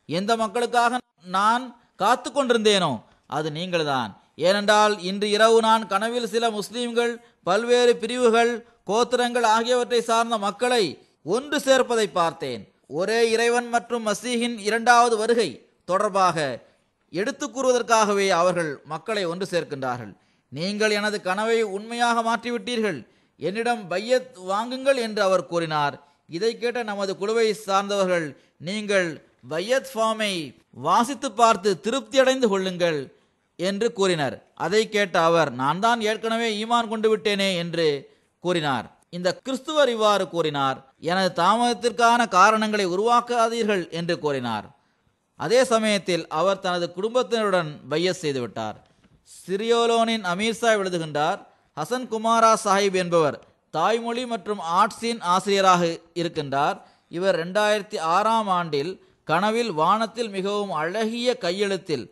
எந்த மக்களுக்காக நான் காத்து கொண்டிருந்தேனோ அது நீங்கள்தான். ஏனென்றால் இன்று இரவு நான் கனவில் சில முஸ்லீம்கள் பல்வேறு பிரிவுகள் கோத்திரங்கள் ஆகியவற்றை சார்ந்த மக்களை ஒன்று சேர்ப்பதை பார்த்தேன். ஒரே இறைவன் மற்றும் மசீஹின் 2வது வருகை தொடர்பாக எடுத்து கூறுவதற்காகவே அவர்கள் மக்களை ஒன்று சேர்க்கின்றார்கள். நீங்கள் எனது கனவை உண்மையாக மாற்றிவிட்டீர்கள், என்னிடம் பையத் வாங்குங்கள் என்று அவர் கூறினார். இதை கேட்ட நமது குழுவை சார்ந்தவர்கள், நீங்கள் பையத் ஃபார்மை வாசித்து பார்த்து திருப்தி அடைந்து கொள்ளுங்கள் என்று கூறினர். அதை கேட்ட அவர், நான் தான் ஏற்கனவே ஈமான் கொண்டு விட்டேனே என்று கூறினார். இந்த கிறிஸ்துவர் இவ்வாறு கூறினார், எனது தாமதத்திற்கான காரணங்களை உருவாக்காதீர்கள் என்று கூறினார். அதே சமயத்தில் அவர் தனது குடும்பத்தினருடன் பையத் செய்துவிட்டார். சிரியோலோனின் அமீர் சாஹிப் எழுதுகின்றார், ஹசன் குமாரா சாஹிப் என்பவர் தாய்மொழி மற்றும் ஆர்ட்ஸின் ஆசிரியராக இருக்கின்றார். இவர் 2006ஆம் ஆண்டில் கனவில் வானத்தில் மிகவும் அழகிய கையெழுத்தில்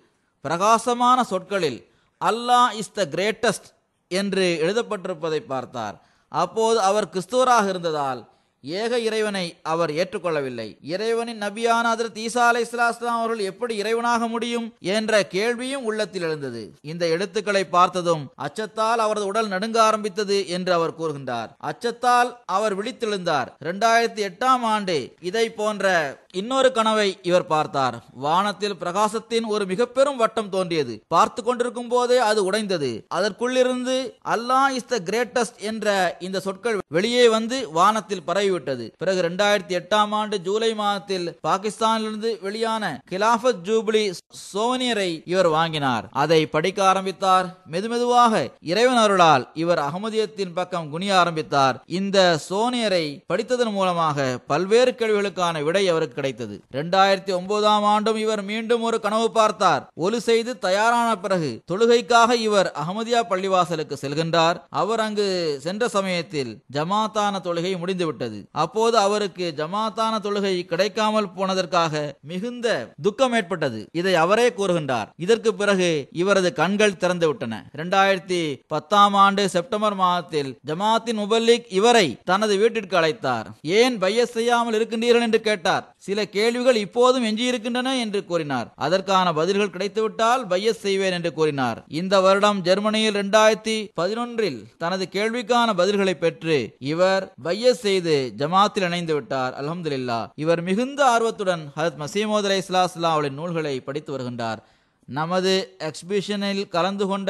பிரகாசமான சொற்களில் அல்லாஹ் இஸ் த கிரேட்டஸ்ட் என்று எழுதப்பட்டிருப்பதை பார்த்தார். அப்போது அவர் கிறிஸ்துவராக இருந்ததால் ஏக இறைவனை அவர் ஏற்றுக்கொள்ளவில்லை. இறைவனின் நபியான ஹஜ்ரத் ஈசா அலைஹிஸ்ஸலாம் அவர்கள் எப்படி இறைவனாக முடியும் என்ற கேள்வியும் உள்ளத்தில் எழுந்தது. இந்த எழுத்துக்களை பார்த்ததும் அச்சத்தால் அவரது உடல் நடுங்க ஆரம்பித்தது என்று அவர் கூறுகின்றார். அச்சத்தால் அவர் விழித்தெழுந்தார். 2008ஆம் ஆண்டு இதை போன்ற இன்னொரு கனவை இவர் பார்த்தார். வானத்தில் பிரகாசத்தின் ஒரு மிக பெரும் வட்டம் தோன்றியது. பார்த்து கொண்டிருக்கும் போதே அது உடைந்தது. அதற்குள்ளிருந்து அல்லாஹ் இஸ் த கிரேட்டஸ்ட் என்ற இந்த சொற்கள் வெளியே வந்து வானத்தில் பரவிவிட்டது. பிறகு 2008ஆம் ஆண்டு ஜூலை மாதத்தில் பாகிஸ்தானிலிருந்து வெளியான கிலாஃபத் ஜூபிலி சோவனியரை இவர் வாங்கினார். அதை படிக்க ஆரம்பித்தார். மெதுமெதுவாக இறைவன் அருளால் இவர் அகமதியத்தின் பக்கம் குனிய ஆரம்பித்தார். இந்த சோனியரை படித்ததன் மூலமாக பல்வேறு கேள்விகளுக்கான விடை அவருக்கு கிடைத்தது. 2009ஆம் ஆண்டும் இவர் மீண்டும் ஒரு கனவு பார்த்தார். ஒலு செய்து தயாரான பிறகு தொழுகைக்காக இவர் அகமதியா பள்ளிவாசலுக்கு செல்கின்றார். அவர் அங்கு சென்ற சமயத்தில் ஜமாத்தான தொழுகை முடிந்துவிட்டது. அப்போது அவருக்கு ஜமாத்தான தொழுகை கிடைக்காமல் போனதற்காக மிகுந்த துக்கம் ஏற்பட்டது. இதை அவரே கூறுகின்றார். இதற்கு பிறகு இவரது கண்கள் திறந்து விட்டன. 2010ஆம் ஆண்டு செப்டம்பர் மாதத்தில் ஜமாத்தின் முபல்லிக் இவரை தனது வீட்டிற்கு அழைத்தார். ஏன் பையத் செய்யாமல் இருக்கின்றீர்கள் என்று கேட்டார். சில கேள்விகள் இப்போதும் எஞ்சியிருக்கின்றன என்று கூறினார். அதற்கான பதில்கள் கிடைத்துவிட்டால் பையத் செய்வேன் என்று கூறினார். இந்த வருடம் ஜெர்மனியில் 2011இல் தனது கேள்விக்கான பதில்களை பெற்று இவர் பையத் செய்து ஜமாத்தில் இணைந்து விட்டார். அல்ஹம்துலில்லாஹ். இவர் மிகுந்த ஆர்வத்துடன் ஹஜ்ரத் மஸீஹ் மவ்ஊத் அலைஹிஸ்ஸலாம் அவர்களின் நூல்களை படித்து வருகின்றார். நமது எக்ஸிபிஷனில் கலந்து கொண்ட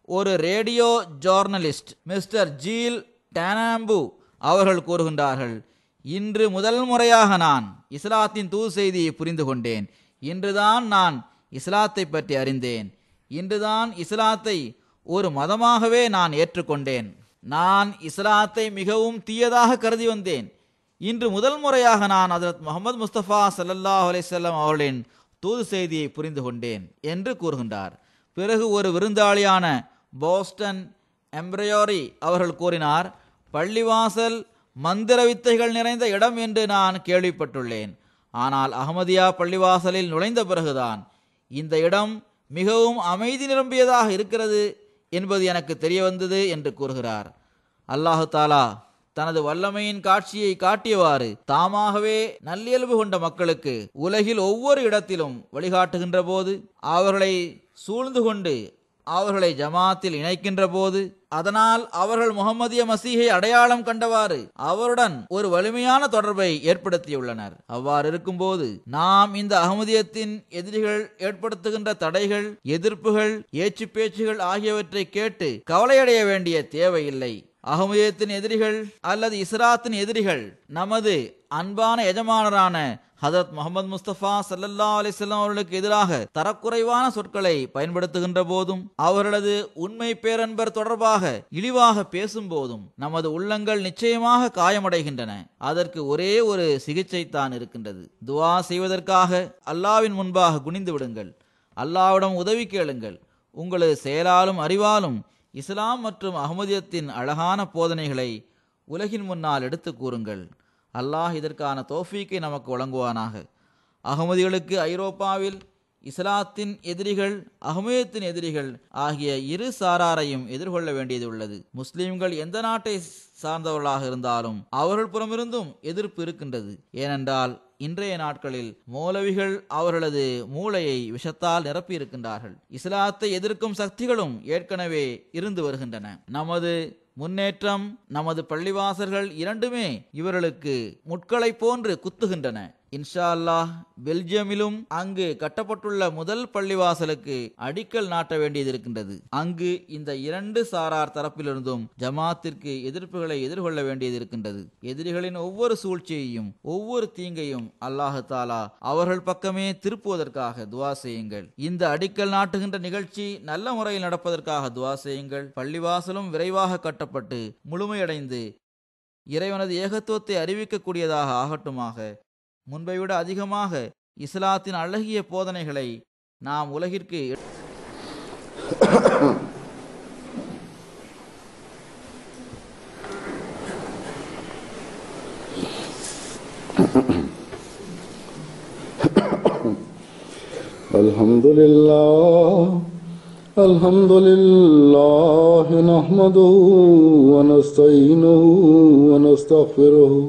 ஒரு ரேடியோ ஜோர்னலிஸ்ட் மிஸ்டர் ஜீல் டானாம்பு அவர்கள் கூறுகின்றார்கள், இன்று முதல் முறையாக நான் இஸ்லாத்தின் தூது செய்தியை புரிந்து கொண்டேன். இன்றுதான் நான் இஸ்லாத்தை பற்றி அறிந்தேன். இன்றுதான் இஸ்லாத்தை ஒரு மதமாகவே நான் ஏற்றுக்கொண்டேன். நான் இஸ்லாத்தை மிகவும் தீயதாக கருதி வந்தேன். இன்று முதல் முறையாக நான் ஹஜ்ரத் முஹம்மது முஸ்தபா ஸல்லல்லாஹு அலைஹி வஸல்லம் அவர்களின் தூது செய்தியை புரிந்து கொண்டேன் என்று கூறுகின்றார். பிறகு ஒரு விருந்தாளியான போஸ்டன் எம்ப்ரையோரி அவர்கள் கூறினார், பள்ளிவாசல் மந்திர வித்தைகள் நிறைந்த இடம் என்று நான் கேள்விப்பட்டுள்ளேன். ஆனால் அஹ்மதியா பள்ளிவாசலில் நுழைந்த பிறகுதான் இந்த இடம் மிகவும் அமைதி நிரம்பியதாக இருக்கிறது என்பது எனக்கு தெரிய வந்தது என்று கூறுகிறார். அல்லாஹு தாலா தனது வல்லமையின் காட்சியை காட்டியவாறு தாமாகவே நல்லியல்பு கொண்ட மக்களுக்கு உலகில் ஒவ்வொரு இடத்திலும் வழிகாட்டுகின்ற போது, அவர்களை சூழ்ந்து கொண்டு அவர்களை ஜமாத்தில் இணைக்கின்ற போது, அதனால் அவர்கள் முஹம்மதிய மசீஹை அடையாளம் கண்டவாறு அவருடன் ஒரு வலிமையான தொடர்பை ஏற்படுத்தியுள்ளனர். அவ்வாறு இருக்கும்போது நாம் இந்த அஹ்மதியத்தின் எதிரிகள் ஏற்படுத்துகின்ற தடைகள், எதிர்ப்புகள், ஏச்சு பேச்சுகள் ஆகியவற்றை கேட்டு கவலையடைய வேண்டிய தேவையில்லை. அஹ்மதியத்தின் எதிரிகள் அல்லது இஸ்ராத்தின் எதிரிகள் நமது அன்பான எஜமானரான ஹஜ்ரத் முஹம்மது முஸ்தபா ஸல்லல்லாஹு அலைஹி வஸல்லம் அவர்களுக்கு எதிராக தரக்குறைவான சொற்களை பயன்படுத்துகின்ற போதும், அவர்களது உண்மை பேரன்பர் தொடர்பாக இழிவாக பேசும் போதும் நமது உள்ளங்கள் நிச்சயமாக காயமடைகின்றன. அதற்கு ஒரே ஒரு சிகிச்சை தான் இருக்கின்றது. துஆ செய்வதற்காக அல்லாஹ்வின் முன்பாக குனிந்து விடுங்கள். அல்லாஹ்விடம் உதவி கேளுங்கள். உங்களது செயலாலும் அறிவாலும் இஸ்லாம் மற்றும் அஹ்மதியத்தின் அழகான போதனைகளை உலகின் முன்னால் எடுத்து கூறுங்கள். அல்லாஹ் இதற்கான தௌஃபீக்கை நமக்கு வழங்குவானாக. அஹ்மதிகளுக்கு ஐரோப்பாவில் இஸ்லாத்தின் எதிரிகள், அஹ்மதியத்தின் எதிரிகள் ஆகிய இரு சாராரையும் எதிர்கொள்ள வேண்டியது உள்ளது. முஸ்லிம்கள் எந்த நாட்டை சார்ந்தவர்களாக இருந்தாலும் அவர்கள் புறமிருந்தும் எதிர்ப்பு இருக்கின்றது. ஏனென்றால் இன்றைய நாட்களில் மௌலவிகள் அவர்களது மூளையை விஷத்தால் நிரப்பி இருக்கின்றார்கள். இஸ்லாத்தை எதிர்க்கும் சக்திகளும் ஏற்கனவே இருந்து வருகின்றன. நமது முன்னேற்றம், நமது பள்ளிவாசல்கள் இரண்டுமே இவர்களுக்கு முட்களை போன்று குத்துகின்றன. இன்ஷா அல்லாஹ் பெல்ஜியமிலும் அங்கு கட்டப்பட்டுள்ள முதல் பள்ளிவாசலுக்கு அடிக்கல் நாட்ட வேண்டியது இருக்கின்றது. அங்கு இந்த இரண்டு சாரார் தரப்பிலிருந்தும் ஜமாத்திற்கு எதிர்ப்புகளை எதிர்கொள்ள வேண்டியது இருக்கின்றது. எதிரிகளின் ஒவ்வொரு சூழ்ச்சியையும், ஒவ்வொரு தீங்கையும் அல்லாஹு தாலா அவர்கள் பக்கமே திருப்புவதற்காக துவா செய்யுங்கள். இந்த அடிக்கல் நாட்டுகின்ற நிகழ்ச்சி நல்ல முறையில் நடப்பதற்காக துவா செய்யுங்கள். பள்ளிவாசலும் விரைவாக கட்டப்பட்டு முழுமையடைந்து இறைவனது ஏகத்துவத்தை அறிவிக்கக்கூடியதாக ஆகட்டுமாக. முன்பை விட அதிகமாக இஸ்லாத்தின் அழகிய போதனைகளை நாம் உலகிற்கு அல்ஹம்துலில்லாஹ் நஹ்மதுஹு வ நஸ்தஈனுஹு வ நஸ்தக்ஃபிருஹு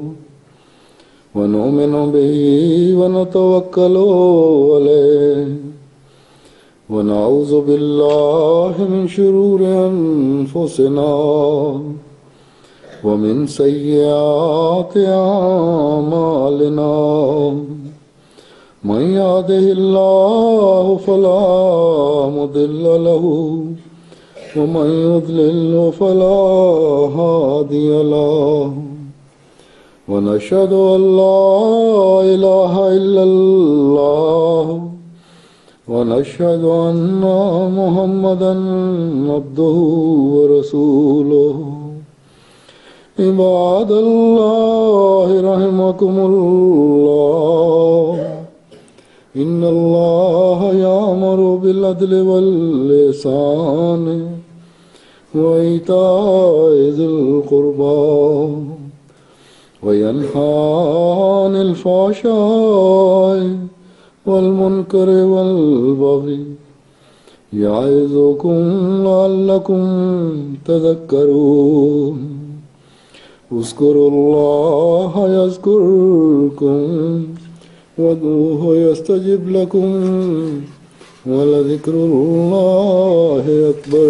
ونؤمن به ونتوكل عليه ونعوذ بالله من شرور أنفسنا ومن سيئات أعمالنا من يهده الله فلا مضل له ومن يضلل فلا هادي له ونشهد أن لا إله إلا الله ونشهد أن محمدا عبده ورسوله عباد الله رحمكم الله إن الله يأمر بالعدل والإحسان وإيتاء ذي القربى وينهى عن الفحشاء والمنكر والبغي يعظكم لعلكم تذكرون اذكروا الله يذكركم وادعوه يستجب لكم ولذكر الله أكبر.